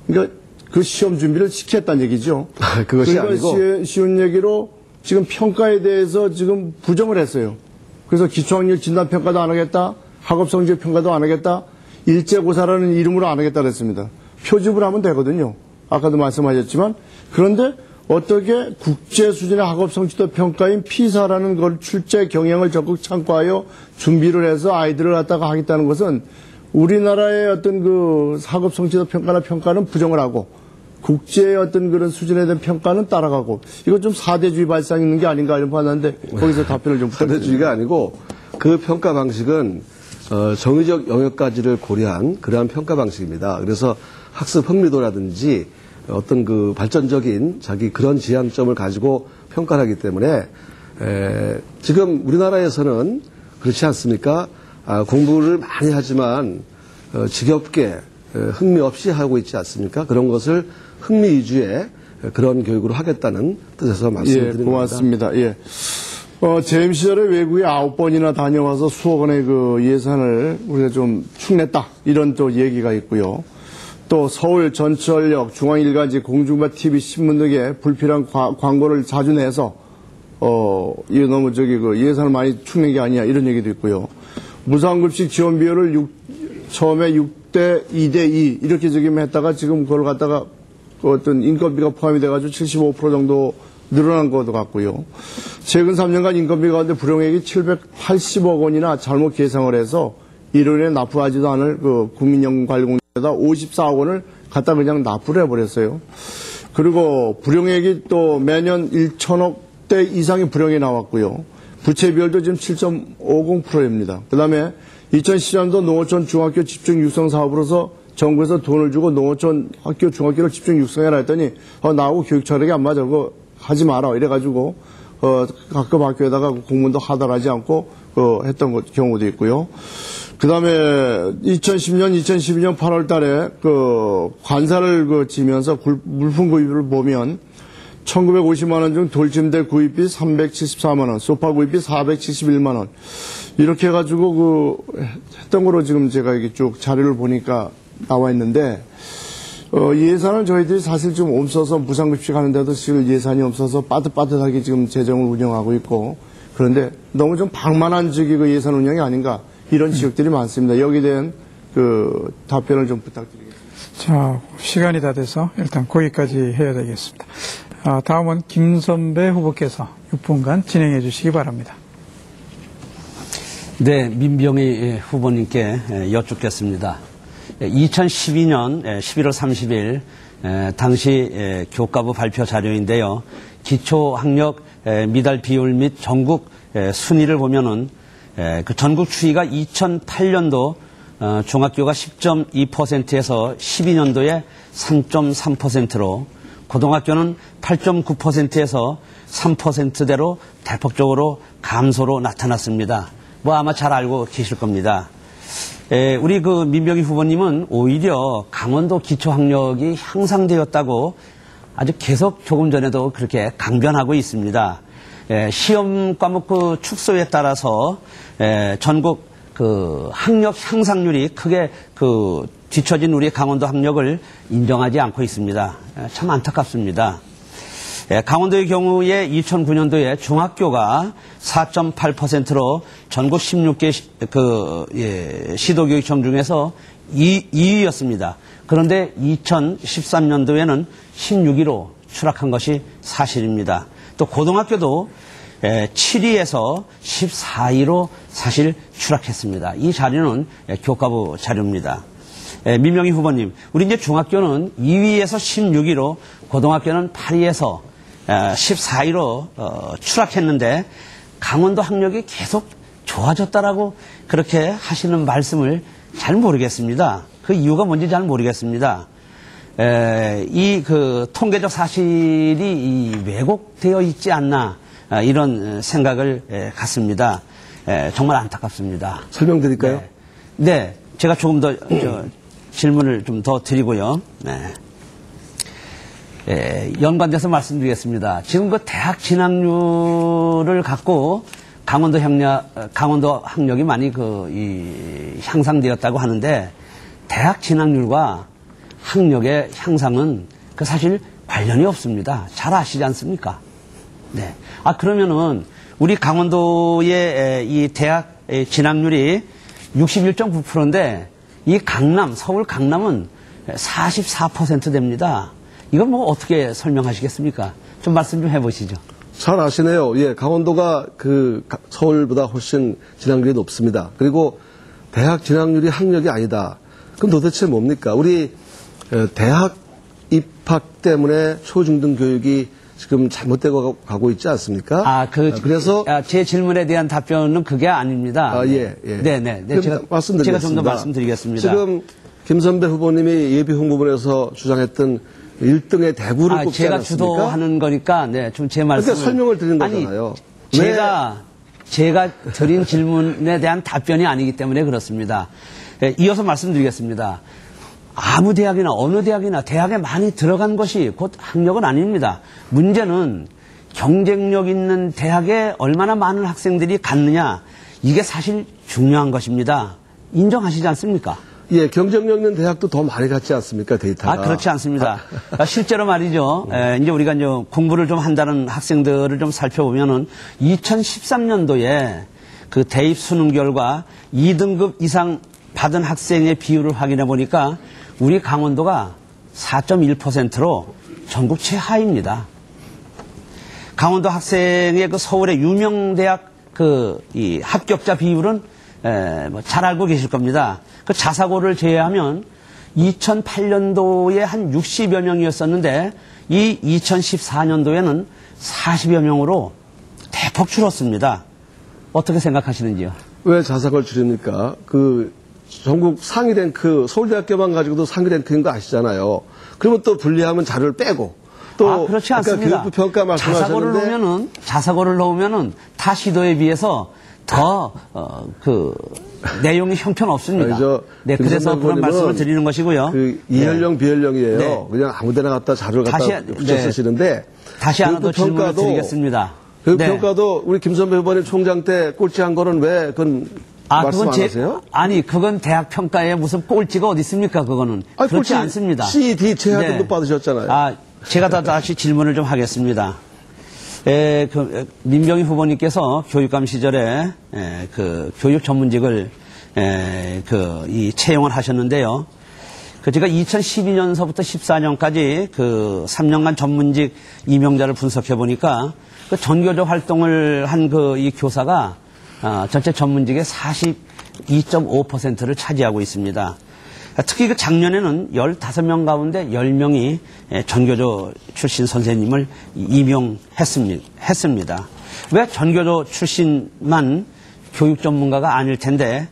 그러니까 그 시험 준비를 시켰다는 얘기죠. 그것이 아니고 쉬운 얘기로 지금 평가에 대해서 지금 부정을 했어요. 그래서 기초학력 진단평가도 안 하겠다. 학업성적 평가도 안 하겠다. 일제고사라는 이름으로 안 하겠다 그랬습니다. 표집을 하면 되거든요. 아까도 말씀하셨지만 그런데 어떻게 국제 수준의 학업성취도 평가인 피사라는 걸 출제 경향을 적극 참고하여 준비를 해서 아이들을 갖다가 하겠다는 것은 우리나라의 어떤 학업성취도 평가나 평가는 부정을 하고 국제의 어떤 그런 수준에 대한 평가는 따라가고 이거 좀 사대주의 발상이 있는 게 아닌가 이런 판단인데 거기서 답변을 좀 부탁드립니다. 사대주의가 아니고 그 평가 방식은 정의적 영역까지를 고려한 그러한 평가 방식입니다. 그래서 학습 흥미도라든지 어떤 발전적인 자기 그런 지향점을 가지고 평가를 하기 때문에 지금 우리나라에서는 그렇지 않습니까? 공부를 많이 하지만 지겹게 흥미 없이 하고 있지 않습니까? 그런 것을 흥미 위주의 그런 교육으로 하겠다는 뜻에서 말씀을 드립니다. 고맙습니다. 예. 재임 시절에 외국에 9번이나 다녀와서 수억 원의 그 예산을 우리가 좀 축냈다. 이런 또 얘기가 있고요. 또 서울 전철역, 중앙일간지, 공중파 TV, 신문 등에 불필요한 광고를 자주 내서 이거 너무 그 예산을 많이 축낸 게 아니야. 이런 얘기도 있고요. 무상급식 지원 비율을 처음에 6대 2대 2 이렇게 했다가 지금 그걸 갖다가 어떤 인건비가 포함이 돼가지고 75% 정도 늘어난 것도 같고요. 최근 3년간 인건비 가운데 불용액이 780억 원이나 잘못 계상을 해서 1년에 납부하지도 않을 그 국민연금관리공단에다 54억 원을 갖다 그냥 납부를 해버렸어요. 그리고 불용액이 또 매년 1천억대 이상의 불용이 나왔고요. 부채 비율도 지금 7.50%입니다. 그 다음에 2010년도 농어촌 중학교 집중 육성 사업으로서 정부에서 돈을 주고 농어촌 학교 중학교를 집중 육성해라 했더니 나하고 교육 철학이 안 맞아. 그거 하지 마라. 이래가지고 각급 학교에다가 공문도 하달하지 않고 했던 경우도 있고요. 그 다음에 2010년, 2012년 8월 달에 관사를 지면서 물품 구입을 보면 1950만 원 중 돌침대 구입비 374만 원, 소파 구입비 471만 원. 이렇게 해가지고 했던 거로 지금 제가 이게 쭉 자료를 보니까 나와 있는데, 예산을 저희들이 사실 좀 없어서 무상급식 하는데도 지금 예산이 없어서 빠듯빠듯하게 지금 재정을 운영하고 있고, 그런데 너무 좀 방만한 그 예산 운영이 아닌가, 이런 지적들이 많습니다. 여기에 대한 답변을 좀 부탁드리겠습니다. 자, 시간이 다 돼서 일단 거기까지 해야 되겠습니다. 다음은 김선배 후보께서 6분간 진행해 주시기 바랍니다. 네, 민병희 후보님께 여쭙겠습니다. 2012년 11월 30일 당시 교과부 발표 자료인데요. 기초학력 미달 비율 및 전국 순위를 보면은 그 전국 추이가 2008년도 중학교가 10.2%에서 12년도에 3.3%로 고등학교는 8.9%에서 3%대로 대폭적으로 감소로 나타났습니다. 뭐 아마 잘 알고 계실 겁니다. 우리 그 민병희 후보님은 오히려 강원도 기초학력이 향상되었다고 아주 계속 조금 전에도 그렇게 강변하고 있습니다. 시험 과목 그 축소에 따라서 전국 그 학력 향상률이 크게 뒤처진 우리 강원도 학력을 인정하지 않고 있습니다. 참 안타깝습니다. 강원도의 경우에 2009년도에 중학교가 4.8%로 전국 16개 시도교육청 중에서 2위였습니다. 그런데 2013년도에는 16위로 추락한 것이 사실입니다. 또 고등학교도 7위에서 14위로 사실 추락했습니다. 이 자료는 교과부 자료입니다. 민명희 후보님, 우리 이제 중학교는 2위에서 16위로 고등학교는 8위에서 14위로 추락했는데 강원도 학력이 계속 좋아졌다라고 그렇게 하시는 말씀을 잘 모르겠습니다. 그 이유가 뭔지 잘 모르겠습니다. 이 통계적 사실이 왜곡되어 있지 않나 이런 생각을 갖습니다. 정말 안타깝습니다. 설명드릴까요? 네, 제가 조금 더 질문을 좀 더 드리고요. 연관돼서 말씀드리겠습니다. 지금 그 대학 진학률을 갖고 강원도 학력이 많이 향상되었다고 하는데 대학 진학률과 학력의 향상은 사실 관련이 없습니다. 잘 아시지 않습니까? 네. 그러면은 우리 강원도의 이 대학 진학률이 61.9%인데 이 서울 강남은 44% 됩니다. 이건 뭐 어떻게 설명하시겠습니까? 좀 말씀 좀 해보시죠. 잘 아시네요. 예, 강원도가 서울보다 훨씬 진학률이 높습니다. 그리고 대학 진학률이 학력이 아니다. 그럼 도대체 뭡니까? 우리 대학 입학 때문에 초중등 교육이 지금 잘못되고 가고 있지 않습니까? 그래서 제 질문에 대한 답변은 그게 아닙니다. 예. 네. 제가 좀 더 말씀드리겠습니다. 지금 김선배 후보님이 예비 홍보본에서 주장했던 1등의 대구를 꼽지 제가 않았습니까? 주도하는 거니까 좀 제 말씀을 그러니까 설명을 드린 거잖아요. 제가 드린 질문에 대한 답변이 아니기 때문에 그렇습니다. 예, 이어서 말씀드리겠습니다. 아무 대학이나 어느 대학이나 대학에 많이 들어간 것이 곧 학력은 아닙니다. 문제는 경쟁력 있는 대학에 얼마나 많은 학생들이 갔느냐, 이게 사실 중요한 것입니다. 인정하시지 않습니까? 예, 경쟁력 있는 대학도 더 많이 갔지 않습니까, 데이터가? 그렇지 않습니다. 실제로 말이죠. 이제 우리가 이제 공부를 좀 한다는 학생들을 좀 살펴보면은 2013년도에 그 대입 수능 결과 2등급 이상 받은 학생의 비율을 확인해 보니까 우리 강원도가 4.1%로 전국 최하입니다. 강원도 학생의 그 서울의 유명 대학 이 합격자 비율은 뭐 잘 알고 계실 겁니다. 그 자사고를 제외하면 2008년도에 한 60여 명이었었는데 이 2014년도에는 40여 명으로 대폭 줄었습니다. 어떻게 생각하시는지요? 왜 자사고를 줄입니까? 그 전국 상위 랭크, 서울대학교만 가지고도 상위 랭크인 거 아시잖아요. 그러면 또 분리하면 자료를 빼고 또 그렇지 않습니다. 교육부 평가 말씀하셨는데 자사고를 넣으면은 타 시도에 비해서 더 내용이 형편없습니다. 네, 그래서 그런 말씀을 드리는 것이고요. 그 이현령 네. 비현령이에요. 네. 그냥 아무데나 갖다 자료를 갖다 붙여 쓰시는데 다시 하나 더 질문을 드리겠습니다. 그 평가도 우리 김선배 후보님 총장 때 꼴찌한 거는 왜 그건 말씀 안 하세요? 그건 대학 평가에 무슨 꼴찌가 어디 있습니까? 그거는 그렇지 않습니다. C, D 최하 등급 받으셨잖아요. 제가 다시 질문을 좀 하겠습니다. 민병희 후보님께서 교육감 시절에 그 교육 전문직을 채용을 하셨는데요. 제가 2012년서부터 14년까지 그 3년간 전문직 임용자를 분석해 보니까 그 전교조 활동을 한 이 교사가 전체 전문직의 42.5%를 차지하고 있습니다. 특히 그 작년에는 15명 가운데 10명이 전교조 출신 선생님을 임용했습니다. 왜 전교조 출신만 교육 전문가가 아닐 텐데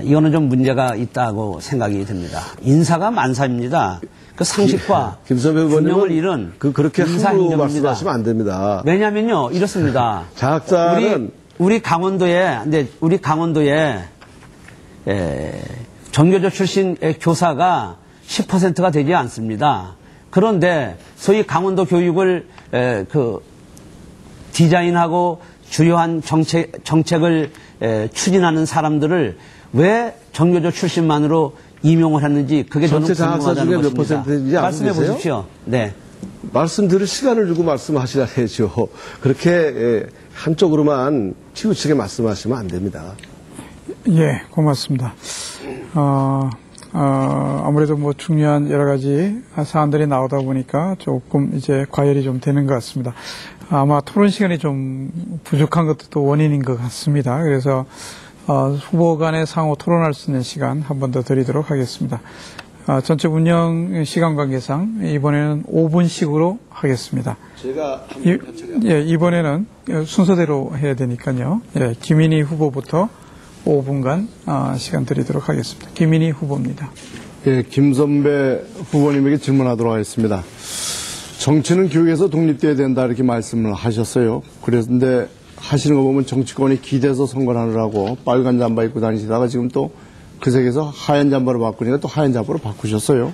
이거는 좀 문제가 있다고 생각이 듭니다. 인사가 만사입니다. 그 상식과 균형을 잃은 그렇게 인사 함부로 행정입니다. 말씀하시면 안 됩니다. 왜냐면요, 이렇습니다. 자학자는 우리 강원도에 전교조 출신 정교조가 10%가 되지 않습니다. 그런데 소위 강원도 교육을 디자인하고 주요한 정책을 추진하는 사람들을 왜 전교조 출신만으로 임용을 했는지 그게 저는 궁금하다는 몇 퍼센트인지 말씀해 계세요? 보십시오. 네. 말씀드릴 시간을 주고 말씀하시라야죠. 그렇게 한쪽으로만 치우치게 말씀하시면 안 됩니다. 예, 고맙습니다. 아무래도 뭐 중요한 여러 가지 사안들이 나오다 보니까 조금 이제 과열이 좀 되는 것 같습니다. 아마 토론 시간이 좀 부족한 것도 또 원인인 것 같습니다. 그래서 후보 간의 상호 토론할 수 있는 시간 한 번 더 드리도록 하겠습니다. 전체 운영 시간 관계상 이번에는 5분씩으로 하겠습니다. 제가 이번에는 순서대로 해야 되니까요. 예, 김인희 후보부터 5분간 시간 드리도록 하겠습니다. 김인희 후보입니다. 예, 김선배 후보님에게 질문하도록 하겠습니다. 정치는 교육에서 독립돼야 된다 이렇게 말씀을 하셨어요. 그런데 하시는 거 보면 정치권이 기대서 선거를 하느라고 빨간 잠바 입고 다니시다가 지금 또 그 색에서 하얀 잠바로 바꾸니까 또 하얀 잠바로 바꾸셨어요.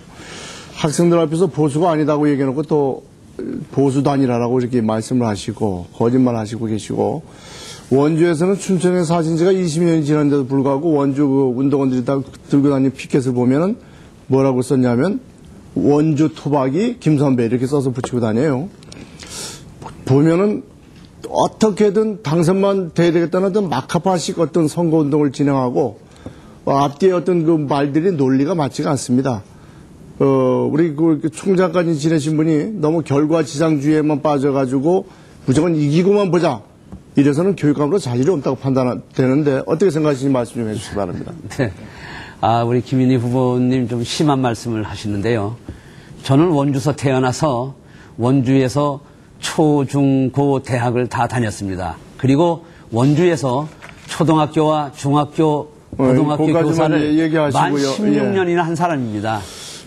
학생들 앞에서 보수가 아니다고 얘기해놓고 또 보수도 아니라고 이렇게 말씀을 하시고 거짓말 하시고 계시고 원주에서는 춘천에 사신 지가 20년이 지났는데도 불구하고 원주 그 운동원들이 다 들고 다니는 피켓을 보면은 뭐라고 썼냐면 원주 토박이 김선배 이렇게 써서 붙이고 다녀요. 보면은 어떻게든 당선만 돼야 되겠다는 어떤 마카파식 어떤 선거운동을 진행하고 앞뒤에 어떤 그 말들이 논리가 맞지가 않습니다. 우리 그 총장까지 지내신 분이 너무 결과지상주의에만 빠져가지고 무조건 이기고만 보자. 이래서는 교육감으로 자질이 없다고 판단되는데 어떻게 생각하시는지 말씀 좀 해주시기 바랍니다. 네. 우리 김인희 후보님 좀 심한 말씀을 하시는데요. 저는 원주에서 태어나서 원주에서 초, 중, 고 대학을 다 다녔습니다. 그리고 원주에서 초등학교와 중학교, 고등학교 교사를 만 16년이나 한 사람입니다.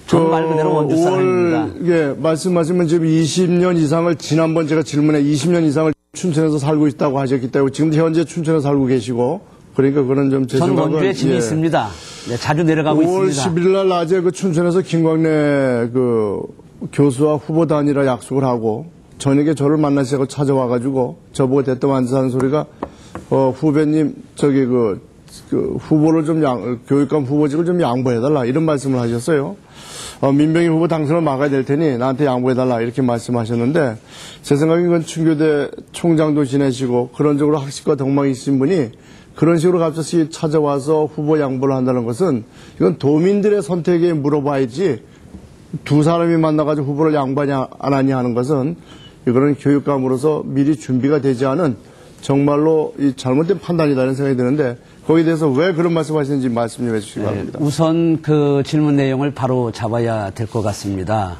저는 말 그대로 원주 사람입니다. 예, 말씀하시면 지금 20년 이상을 지난번 제가 질문에 20년 이상을 춘천에서 살고 있다고 하셨기 때문에 지금 현재 춘천에 살고 계시고 그러니까 그런 좀 제 전 생각은 원주에 집이 있습니다. 네, 자주 내려가고 5월 있습니다. 11일 날 낮에 그 춘천에서 김광래 그 교수와 후보 단일화 약속을 하고 저녁에 저를 만나시고 찾아와가지고 저보고 대뜸 앉아서 소리가 후배님 저기 그 후보를 좀 교육감 후보직을 좀 양보해달라 이런 말씀을 하셨어요. 민병희 후보 당선을 막아야 될 테니 나한테 양보해달라 이렇게 말씀하셨는데 제 생각엔 그건 충교대 총장도 지내시고 그런 쪽으로 학식과 덕망이 있으신 분이 그런 식으로 갑자기 찾아와서 후보 양보를 한다는 것은 이건 도민들의 선택에 물어봐야지 두 사람이 만나가지고 후보를 양보하냐 안 하냐 하는 것은 이거는 교육감으로서 미리 준비가 되지 않은 정말로 이 잘못된 판단이라는 생각이 드는데 거기에 대해서 왜 그런 말씀하시는지 말씀 좀 해주시기 바랍니다. 우선 그 질문 내용을 바로 잡아야 될 것 같습니다.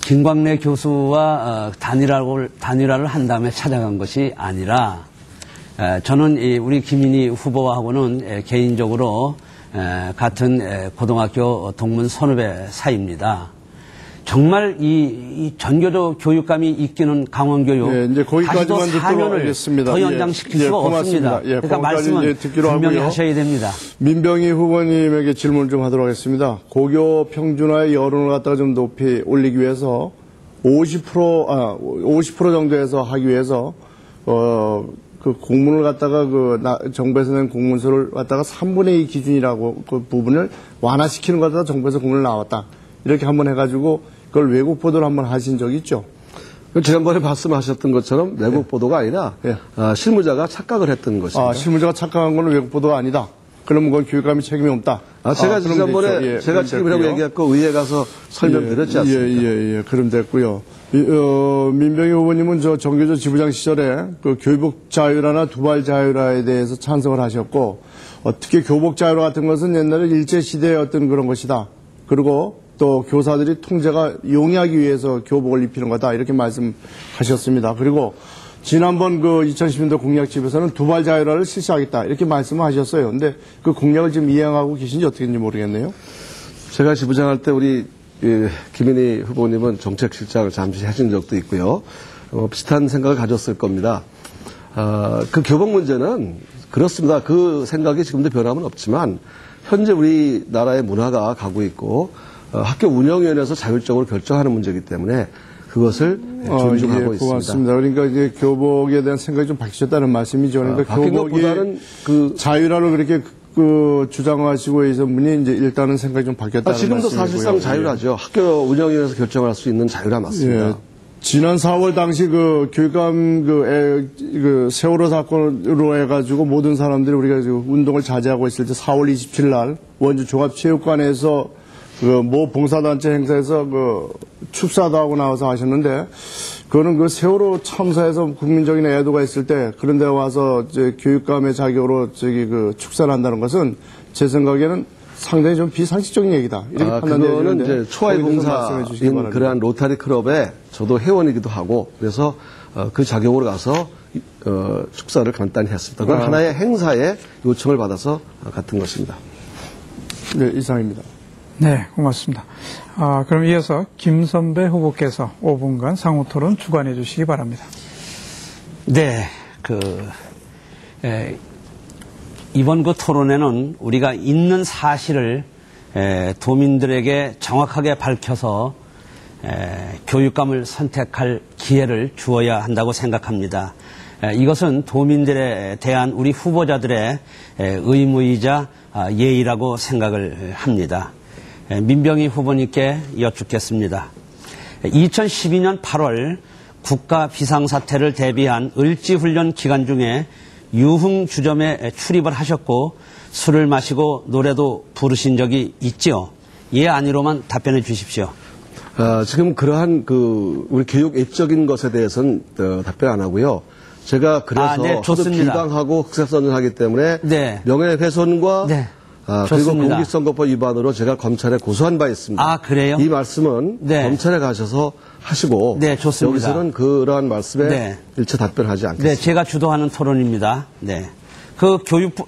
김광래 교수와 단일화를 한 다음에 찾아간 것이 아니라 저는 우리 김인희 후보하고는 개인적으로 같은 고등학교 동문 선후배 사이입니다. 정말 이 전교조 교육감이 이끄는 강원교육 예, 이제 거기까지만 다시 또 듣도록 4년을 하겠습니다. 더 연장시킬 수가 고맙습니다. 없습니다. 예, 그러니까 거기까지 말씀은 이제 듣기로 분명히 하고요. 하셔야 됩니다. 민병희 후보님에게 질문 좀 하도록 하겠습니다. 고교 평준화의 여론을 갖다가 좀 높이 올리기 위해서 50% 정도에서 하기 위해서 그 공문을 갖다가 정부에서 낸 공문서를 갖다가 3분의 2 기준이라고 그 부분을 완화시키는 것 갖다가 정부에서 공문을 나왔다. 이렇게 한번 해가지고 그걸 외국 보도를 한번 하신 적이 있죠. 지난번에 말씀하셨던 것처럼 외국 보도가 아니라 실무자가 착각을 했던 것입니다. 실무자가 착각한 건 외국 보도가 아니다. 그러면 그건 교육감이 책임이 없다. 제가 그럼 지난번에 됐죠. 예, 제가 책임이라고 얘기했고 의회 가서 설명드렸지 않습니까? 예, 그럼 됐고요. 민병희 후보님은 저 정교조 지부장 시절에 그 교복 자율화나 두발 자율화에 대해서 찬성을 하셨고 특히 교복 자율화 같은 것은 옛날에 일제시대의 어떤 그런 것이다. 그리고 또 교사들이 통제가 용이하기 위해서 교복을 입히는 거다. 이렇게 말씀하셨습니다. 그리고 지난번 그 2010년도 공약집에서는 두발 자율화를 실시하겠다. 이렇게 말씀을 하셨어요. 근데 그 공약을 지금 이행하고 계신지 어떻게인지 모르겠네요. 제가 지부장할 때 우리 김인희 후보님은 정책실장을 잠시 하신 적도 있고요. 비슷한 생각을 가졌을 겁니다. 그 교복 문제는 그렇습니다. 그 생각이 지금도 변함은 없지만 현재 우리나라의 문화가 가고 있고 학교 운영위원회에서 자율적으로 결정하는 문제이기 때문에 그것을 존중하고 있습니다. 고맙습니다. 그러니까 이제 교복에 대한 생각이 좀 바뀌셨다는 말씀이죠. 그러니까 바뀐 교복이 것보다는 자율화를 그렇게 주장하시고 계신 분이 이제 일단은 생각이 좀 바뀌었다는 지금도 말씀이고요. 사실상 자율화죠. 학교 운영위원회에서 결정할 수 있는 자율화 맞습니다. 예. 지난 4월 당시 그 교육감 그 세월호 사건으로 해가지고 모든 사람들이 우리가 운동을 자제하고 있을 때 4월 27일 날 원주 종합체육관에서 모 봉사단체 행사에서 축사도 하고 나와서 하셨는데 그거는 그 세월호 참사에서 국민적인 애도가 있을 때 그런 데 와서 이제 교육감의 자격으로 축사를 한다는 것은 제 생각에는 상당히 좀 비상식적인 얘기다. 이렇게 판단되는데 그거는 이제 초아이 봉사인 그러한 로타리 클럽에 저도 회원이기도 하고 그래서 그 자격으로 가서 축사를 간단히 했습니다. 그건 하나의 행사에 요청을 받아서 같은 것입니다. 네, 이상입니다. 네, 고맙습니다. 그럼 이어서 김선배 후보께서 5분간 상호 토론 주관해 주시기 바랍니다. 네, 이번 그 토론에는 우리가 있는 사실을 도민들에게 정확하게 밝혀서 교육감을 선택할 기회를 주어야 한다고 생각합니다. 이것은 도민들에 대한 우리 후보자들의 의무이자 예의라고 생각을 합니다. 민병희 후보님께 여쭙겠습니다. 2012년 8월 국가 비상사태를 대비한 을지훈련 기간 중에 유흥주점에 출입을 하셨고 술을 마시고 노래도 부르신 적이 있지요? 예, 아니로만 답변해 주십시오. 지금 그러한 우리 교육 앱적인 것에 대해서는 답변 안 하고요. 제가 그래서 네, 좋습니다. 비방하고 흑색선언을 하기 때문에 네. 명예훼손과 네. 그리고 공직선거법 위반으로 제가 검찰에 고소한 바 있습니다. 그래요? 이 말씀은 네. 검찰에 가셔서 하시고 네, 좋습니다. 여기서는 그러한 말씀에 네. 일체 답변하지 않겠습니다. 네, 제가 주도하는 토론입니다. 네.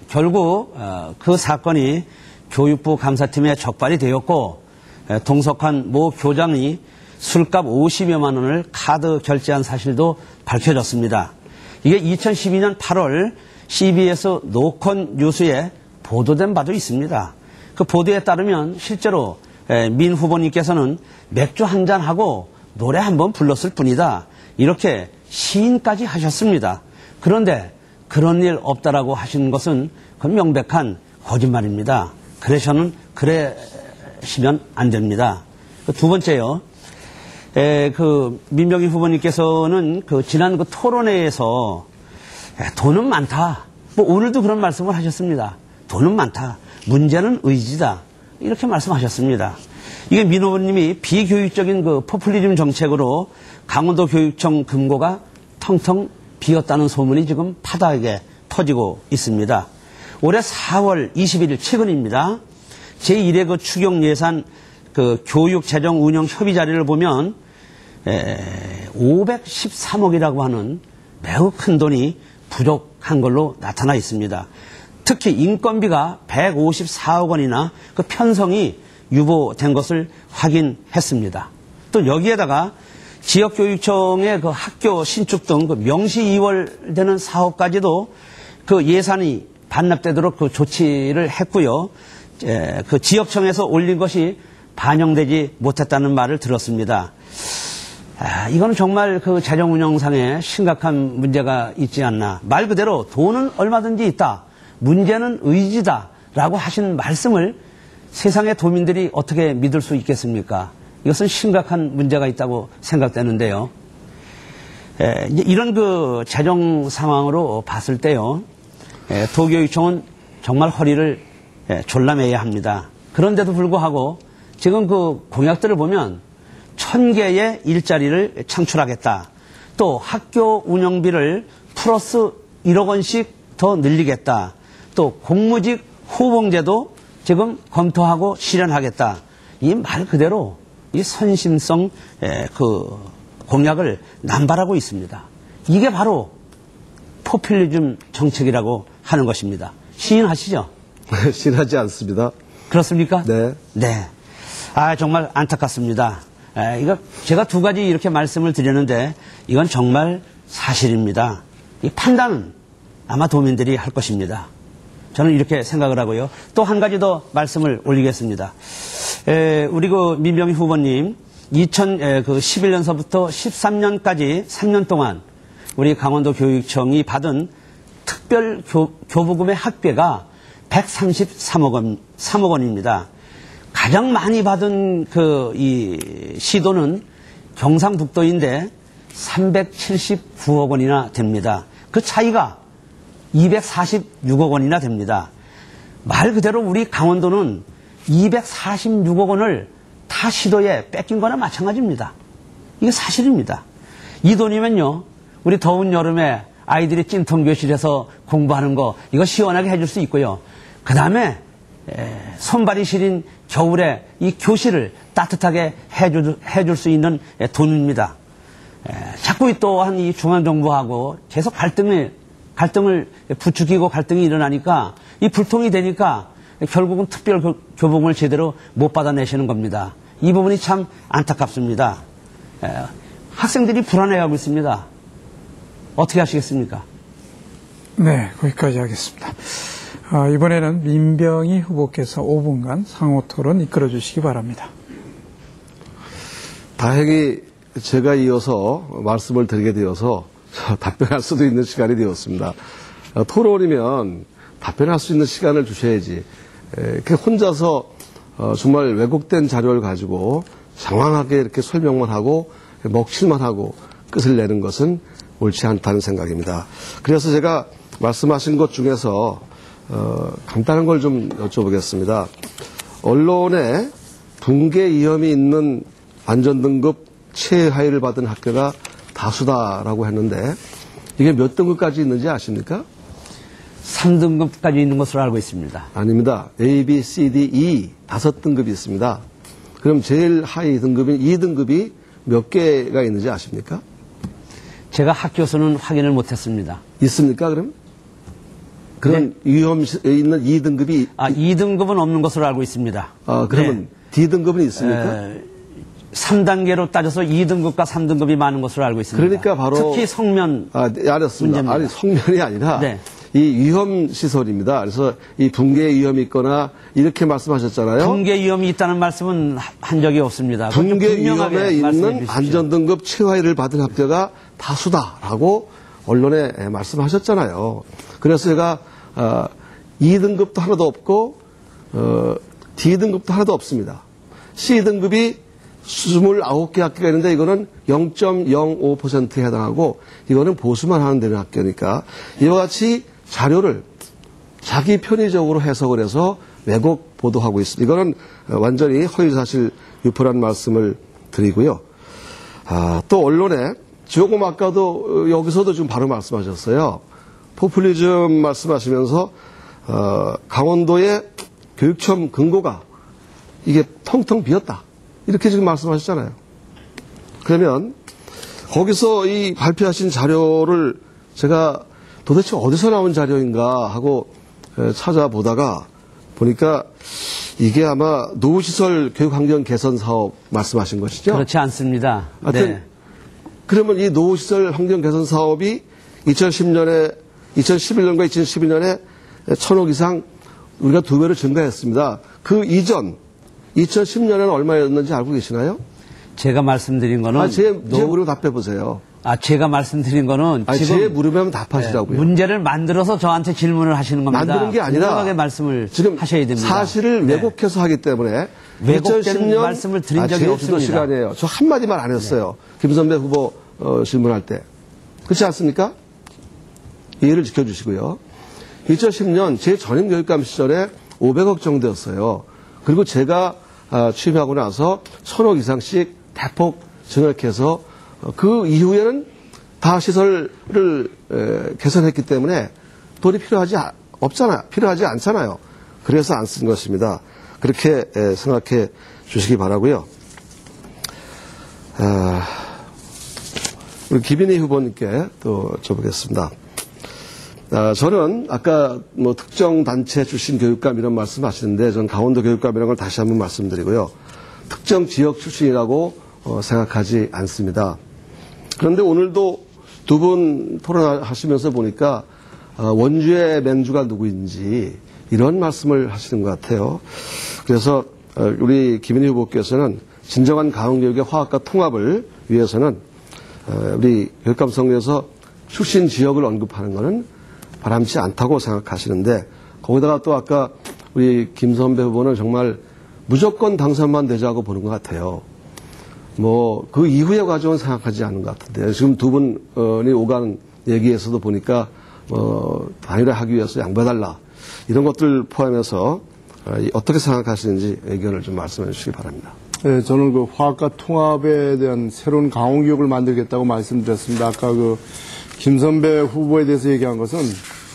결국 그 사건이 교육부 감사팀에 적발이 되었고 동석한 모 교장이 술값 50여만 원을 카드 결제한 사실도 밝혀졌습니다. 이게 2012년 8월 CBS 노컷 뉴스에 보도된 바도 있습니다. 그 보도에 따르면 실제로 민 후보님께서는 맥주 한 잔하고 노래 한 번 불렀을 뿐이다. 이렇게 시인까지 하셨습니다. 그런데 그런 일 없다라고 하시는 것은 그건 명백한 거짓말입니다. 그러시면 안 됩니다. 두 번째요. 그 민병희 후보님께서는 그 지난 그 토론회에서 돈은 많다. 뭐 오늘도 그런 말씀을 하셨습니다. 돈은 많다. 문제는 의지다. 이렇게 말씀하셨습니다. 이게 민 후보님이 비교육적인 그 포퓰리즘 정책으로 강원도 교육청 금고가 텅텅 비었다는 소문이 지금 파다하게 터지고 있습니다. 올해 4월 21일 최근입니다. 제1회 그 추경 예산 그 교육 재정 운영 협의 자리를 보면 513억이라고 하는 매우 큰 돈이 부족한 걸로 나타나 있습니다. 특히 인건비가 154억 원이나 그 편성이 유보된 것을 확인했습니다. 또 여기에다가 지역교육청의 그 학교 신축 등 그 명시 이월되는 사업까지도 그 예산이 반납되도록 그 조치를 했고요. 그 지역청에서 올린 것이 반영되지 못했다는 말을 들었습니다. 이건 정말 그 재정 운영상에 심각한 문제가 있지 않나. 말 그대로 돈은 얼마든지 있다. 문제는 의지다. 라고 하신 말씀을 세상의 도민들이 어떻게 믿을 수 있겠습니까? 이것은 심각한 문제가 있다고 생각되는데요. 이런 그 재정 상황으로 봤을 때요. 도교육청은 정말 허리를 졸라매야 합니다. 그런데도 불구하고 지금 그 공약들을 보면 1000개의 일자리를 창출하겠다. 또 학교 운영비를 플러스 1억 원씩 더 늘리겠다. 또 공무직 호봉제도 지금 검토하고 실현하겠다. 이 말 그대로 이 선심성 그 공약을 남발하고 있습니다. 이게 바로 포퓰리즘 정책이라고 하는 것입니다. 시인하시죠? 시인하지 않습니다. 그렇습니까? 네. 네. 정말 안타깝습니다. 이거 제가 두 가지 이렇게 말씀을 드렸는데 이건 정말 사실입니다. 이 판단은 아마 도민들이 할 것입니다. 저는 이렇게 생각을 하고요. 또 한 가지 더 말씀을 올리겠습니다. 우리 그 민병희 후보님 2011년서부터 13년까지 3년 동안 우리 강원도 교육청이 받은 특별 교부금의 학비가 133억 원입니다. 가장 많이 받은 이 시도는 경상북도인데 379억 원이나 됩니다. 그 차이가 246억 원이나 됩니다. 말 그대로 우리 강원도는 246억 원을 타 시도에 뺏긴 거나 마찬가지입니다. 이게 사실입니다. 이 돈이면요, 우리 더운 여름에 아이들이 찐통 교실에서 공부하는 거 이거 시원하게 해줄 수 있고요. 그 다음에 손발이 시린 겨울에 이 교실을 따뜻하게 해줄 수 있는 돈입니다. 자꾸 또한 이 중앙정부하고 계속 갈등을 부추기고 갈등이 일어나니까 이 불통이 되니까 결국은 특별 교부금을 제대로 못 받아내시는 겁니다. 이 부분이 참 안타깝습니다. 학생들이 불안해하고 있습니다. 어떻게 하시겠습니까? 네, 거기까지 하겠습니다. 이번에는 민병희 후보께서 5분간 상호 토론 이끌어 주시기 바랍니다. 다행히 제가 이어서 말씀을 드리게 되어서 답변할 수도 있는 시간이 되었습니다. 토론이면 답변할 수 있는 시간을 주셔야지. 이렇게 혼자서 정말 왜곡된 자료를 가지고 장황하게 이렇게 설명만 하고 먹칠만 하고 끝을 내는 것은 옳지 않다는 생각입니다. 그래서 제가 말씀하신 것 중에서 간단한 걸 좀 여쭤보겠습니다. 언론에 붕괴 위험이 있는 안전등급 최하위를 받은 학교가 다수다라고 했는데 이게 몇 등급까지 있는지 아십니까? 3등급까지 있는 것으로 알고 있습니다. 아닙니다. A, B, C, D, E 5등급이 있습니다. 그럼 제일 하위 등급인 2등급이 몇 개가 있는지 아십니까? 제가 학교 수는 확인을 못했습니다. 있습니까 그럼? 그런 위험 있는 2등급이 2등급은 없는 것으로 알고 있습니다. 그러면 네. D등급은 있습니까? 3단계로 따져서 2등급과 3등급이 많은 것으로 알고 있습니다. 그러니까 바로 특히 성면 알았습니다. 문제입니다. 아니 성면이 아니라 네. 이 위험 시설입니다. 그래서 이 붕괴 위험이 있거나 이렇게 말씀하셨잖아요. 붕괴 위험이 있다는 말씀은 한 적이 없습니다. 붕괴 분명하게 위험에 말씀해 있는 주십시오. 안전등급 최하위를 받은 학교가 다수다라고 언론에 말씀하셨잖아요. 그래서 제가 2등급도 하나도 없고 D등급도 하나도 없습니다. C등급이 29개 학교가 있는데 이거는 0.05%에 해당하고 이거는 보수만 하는 되는 학교니까 이와 같이 자료를 자기 편의적으로 해석을 해서 왜곡 보도하고 있습니다. 이거는 완전히 허위사실 유포라는 말씀을 드리고요. 또 언론에 조금 아까도 여기서도 좀 바로 말씀하셨어요. 포퓰리즘 말씀하시면서 강원도의 교육청 근거가 이게 텅텅 비었다. 이렇게 지금 말씀하셨잖아요. 그러면 거기서 이 발표하신 자료를 제가 도대체 어디서 나온 자료인가 하고 찾아보다가 보니까 이게 아마 노후시설 교육환경 개선 사업 말씀하신 것이죠? 그렇지 않습니다. 하여튼 네. 그러면 이 노후시설 환경 개선 사업이 2011년과 2012년에 1,000억 이상 우리가 2배로 증가했습니다. 그 이전 2010년에는 얼마였는지 알고 계시나요? 제가 말씀드린 거는 제 물으면 답해 보세요. 제가 말씀드린 거는 지금 제 물으면 답하시라고요. 문제를 만들어서 저한테 질문을 하시는 겁니다. 만드는 게 아니라 분명하게 말씀을 지금 하셔야 됩니다. 사실을 네. 왜곡해서 하기 때문에 왜곡된 2010년 말씀을 드린 적이 제 없습니다. 시간이에요. 저 한마디만 안 했어요. 김 선배 후보 질문할 때. 그렇지 않습니까? 이해를 지켜주시고요. 2010년 제 전임 교육감 시절에 500억 정도였어요. 그리고 제가 취임하고 나서 1,000억 이상씩 대폭 증액해서 그 이후에는 다 시설을 개선했기 때문에 돈이 필요하지 않잖아요. 그래서 안 쓴 것입니다. 그렇게 생각해 주시기 바라고요. 우리 김인희 후보님께 또 여쭤보겠습니다. 저는 아까 뭐 특정 단체 출신 교육감 이런 말씀 하시는데 전 강원도 교육감이라는 걸 다시 한번 말씀드리고요. 특정 지역 출신이라고 생각하지 않습니다. 그런데 오늘도 두 분 토론하시면서 보니까 원주의 맹주가 누구인지 이런 말씀을 하시는 것 같아요. 그래서 우리 김인희 후보께서는 진정한 강원교육의 화합과 통합을 위해서는 우리 교육감 선거에서 출신 지역을 언급하는 것은 바람직하지 않다고 생각하시는데 거기다가 또 아까 우리 김 선배 후보는 정말 무조건 당선만 되자고 보는 것 같아요. 뭐 그 이후의 과정은 생각하지 않는 것 같은데 지금 두 분이 오가는 얘기에서도 보니까 단일화하기 위해서 양보해달라 이런 것들 포함해서 어떻게 생각하시는지 의견을 좀 말씀해 주시기 바랍니다. 네, 저는 그 화합과 통합에 대한 새로운 강원교육을 만들겠다고 말씀드렸습니다. 아까 그 김선배 후보에 대해서 얘기한 것은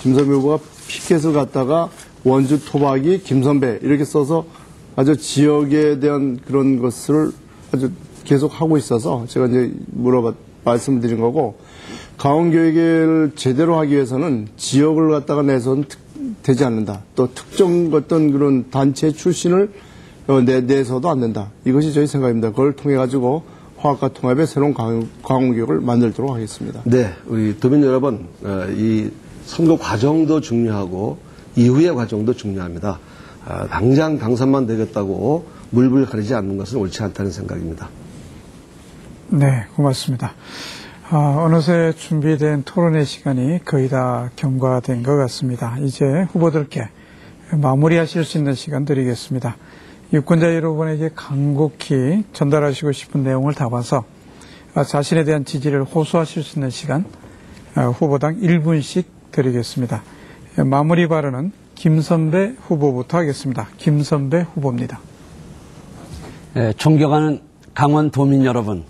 김선배 후보가 피켓을 갖다가 원주 토박이 김선배 이렇게 써서 아주 지역에 대한 그런 것을 아주 계속 하고 있어서 제가 이제 말씀을 드린 거고 강원교육을 제대로 하기 위해서는 지역을 갖다가 내서는 되지 않는다. 또 특정 어떤 그런 단체 출신을 내서도 안 된다. 이것이 저희 생각입니다. 그걸 통해 가지고 화합과 통합의 새로운 강원교육을 만들도록 하겠습니다. 네, 우리 도민 여러분, 이 선거 과정도 중요하고 이후의 과정도 중요합니다. 당장 당선만 되겠다고 물불 가리지 않는 것은 옳지 않다는 생각입니다. 네, 고맙습니다. 어느새 준비된 토론의 시간이 거의 다 경과된 것 같습니다. 이제 후보들께 마무리하실 수 있는 시간 드리겠습니다. 유권자 여러분에게 간곡히 전달하시고 싶은 내용을 담아서 자신에 대한 지지를 호소하실 수 있는 시간 후보당 1분씩 드리겠습니다. 마무리 발언은 김선배 후보부터 하겠습니다. 김선배 후보입니다. 존경하는 강원도민 여러분,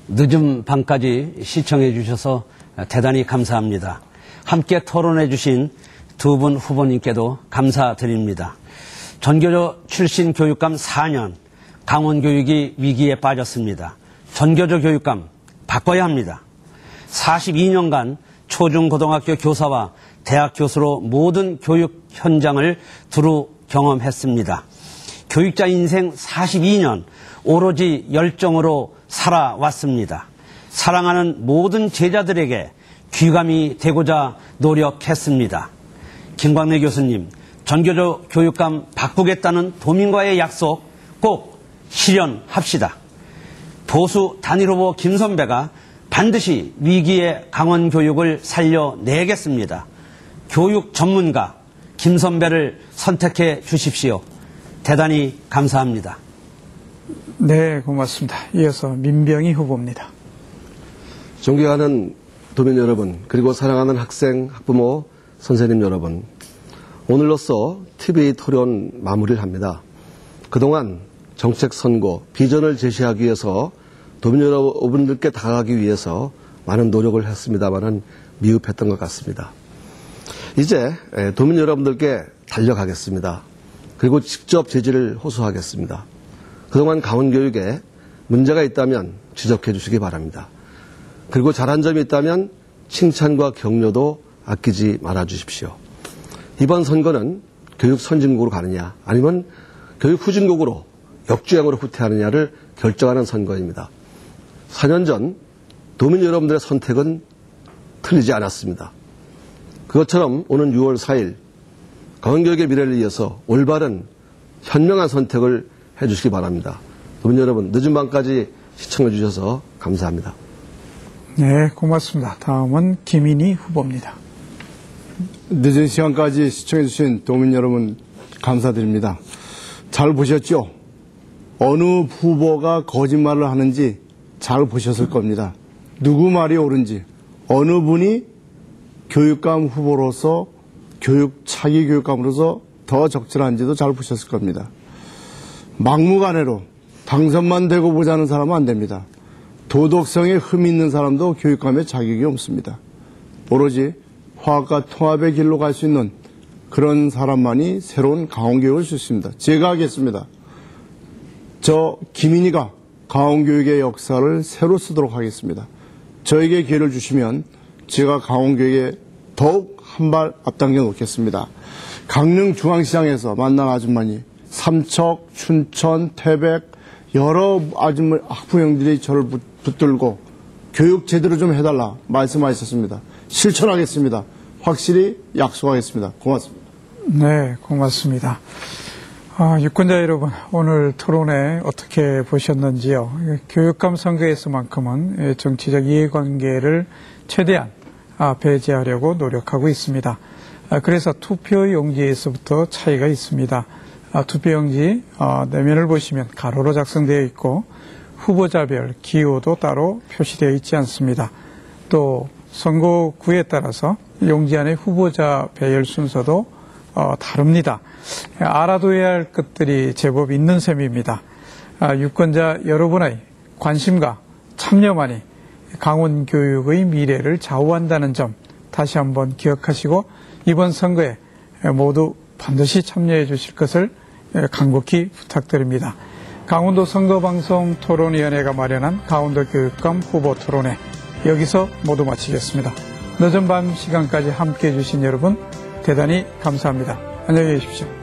늦은 밤까지 시청해 주셔서 대단히 감사합니다. 함께 토론해 주신 두 분 후보님께도 감사드립니다. 전교조 출신 교육감 4년, 강원교육이 위기에 빠졌습니다. 전교조 교육감 바꿔야 합니다. 42년간 초중고등학교 교사와 대학 교수로 모든 교육 현장을 두루 경험했습니다. 교육자 인생 42년, 오로지 열정으로 살아왔습니다. 사랑하는 모든 제자들에게 귀감이 되고자 노력했습니다. 김광래 교수님, 전교조 교육감 바꾸겠다는 도민과의 약속 꼭 실현합시다. 보수 단일 후보 김선배가 반드시 위기의 강원 교육을 살려내겠습니다. 교육 전문가 김선배를 선택해 주십시오. 대단히 감사합니다. 네, 고맙습니다. 이어서 민병희 후보입니다. 존경하는 도민 여러분, 그리고 사랑하는 학생, 학부모, 선생님 여러분, 오늘로써 TV 토론 마무리를 합니다. 그동안 정책 선고, 비전을 제시하기 위해서 도민 여러분들께 다가가기 위해서 많은 노력을 했습니다만은 미흡했던 것 같습니다. 이제 도민 여러분들께 달려가겠습니다. 그리고 직접 제지를 호소하겠습니다. 그동안 강원교육에 문제가 있다면 지적해 주시기 바랍니다. 그리고 잘한 점이 있다면 칭찬과 격려도 아끼지 말아 주십시오. 이번 선거는 교육 선진국으로 가느냐 아니면 교육 후진국으로 역주행으로 후퇴하느냐를 결정하는 선거입니다. 4년 전 도민 여러분들의 선택은 틀리지 않았습니다. 그것처럼 오는 6월 4일 강원교육의 미래를 위해서 올바른 현명한 선택을 해주시기 바랍니다. 도민 여러분, 늦은 밤까지 시청해 주셔서 감사합니다. 네, 고맙습니다. 다음은 김인희 후보입니다. 늦은 시간까지 시청해 주신 도민 여러분 감사드립니다. 잘 보셨죠? 어느 후보가 거짓말을 하는지 잘 보셨을 겁니다. 누구 말이 옳은지, 어느 분이 교육감 후보로서 차기 교육감으로서 더 적절한지도 잘 보셨을 겁니다. 막무가내로 당선만 되고 보자는 사람은 안 됩니다. 도덕성에 흠이 있는 사람도 교육감의 자격이 없습니다. 오로지 화학과 통합의 길로 갈 수 있는 그런 사람만이 새로운 강원교육을 줄 수 있습니다. 제가 하겠습니다. 저 김인희가 강원교육의 역사를 새로 쓰도록 하겠습니다. 저에게 기회를 주시면 제가 강원교육에 더욱 한 발 앞당겨 놓겠습니다. 강릉 중앙시장에서 만난 아줌마니 삼척, 춘천, 태백 여러 아줌마 학부형들이 저를 붙들고 교육 제대로 좀 해달라 말씀하셨습니다. 실천하겠습니다. 확실히 약속하겠습니다. 고맙습니다. 네, 고맙습니다. 유권자 여러분, 오늘 토론회 어떻게 보셨는지요? 교육감 선거에서만큼은 정치적 이해관계를 최대한 배제하려고 노력하고 있습니다. 그래서 투표용지에서부터 차이가 있습니다. 투표용지 내면을 보시면 가로로 작성되어 있고 후보자별 기호도 따로 표시되어 있지 않습니다. 또 선거구에 따라서 용지 안에 후보자 배열 순서도 다릅니다. 알아둬야 할 것들이 제법 있는 셈입니다. 유권자 여러분의 관심과 참여만이 강원교육의 미래를 좌우한다는 점 다시 한번 기억하시고 이번 선거에 모두 반드시 참여해 주실 것을 간곡히 부탁드립니다. 강원도 선거방송 토론위원회가 마련한 강원도 교육감 후보 토론회 여기서 모두 마치겠습니다. 늦은 밤 시간까지 함께해 주신 여러분 대단히 감사합니다. 안녕히 계십시오.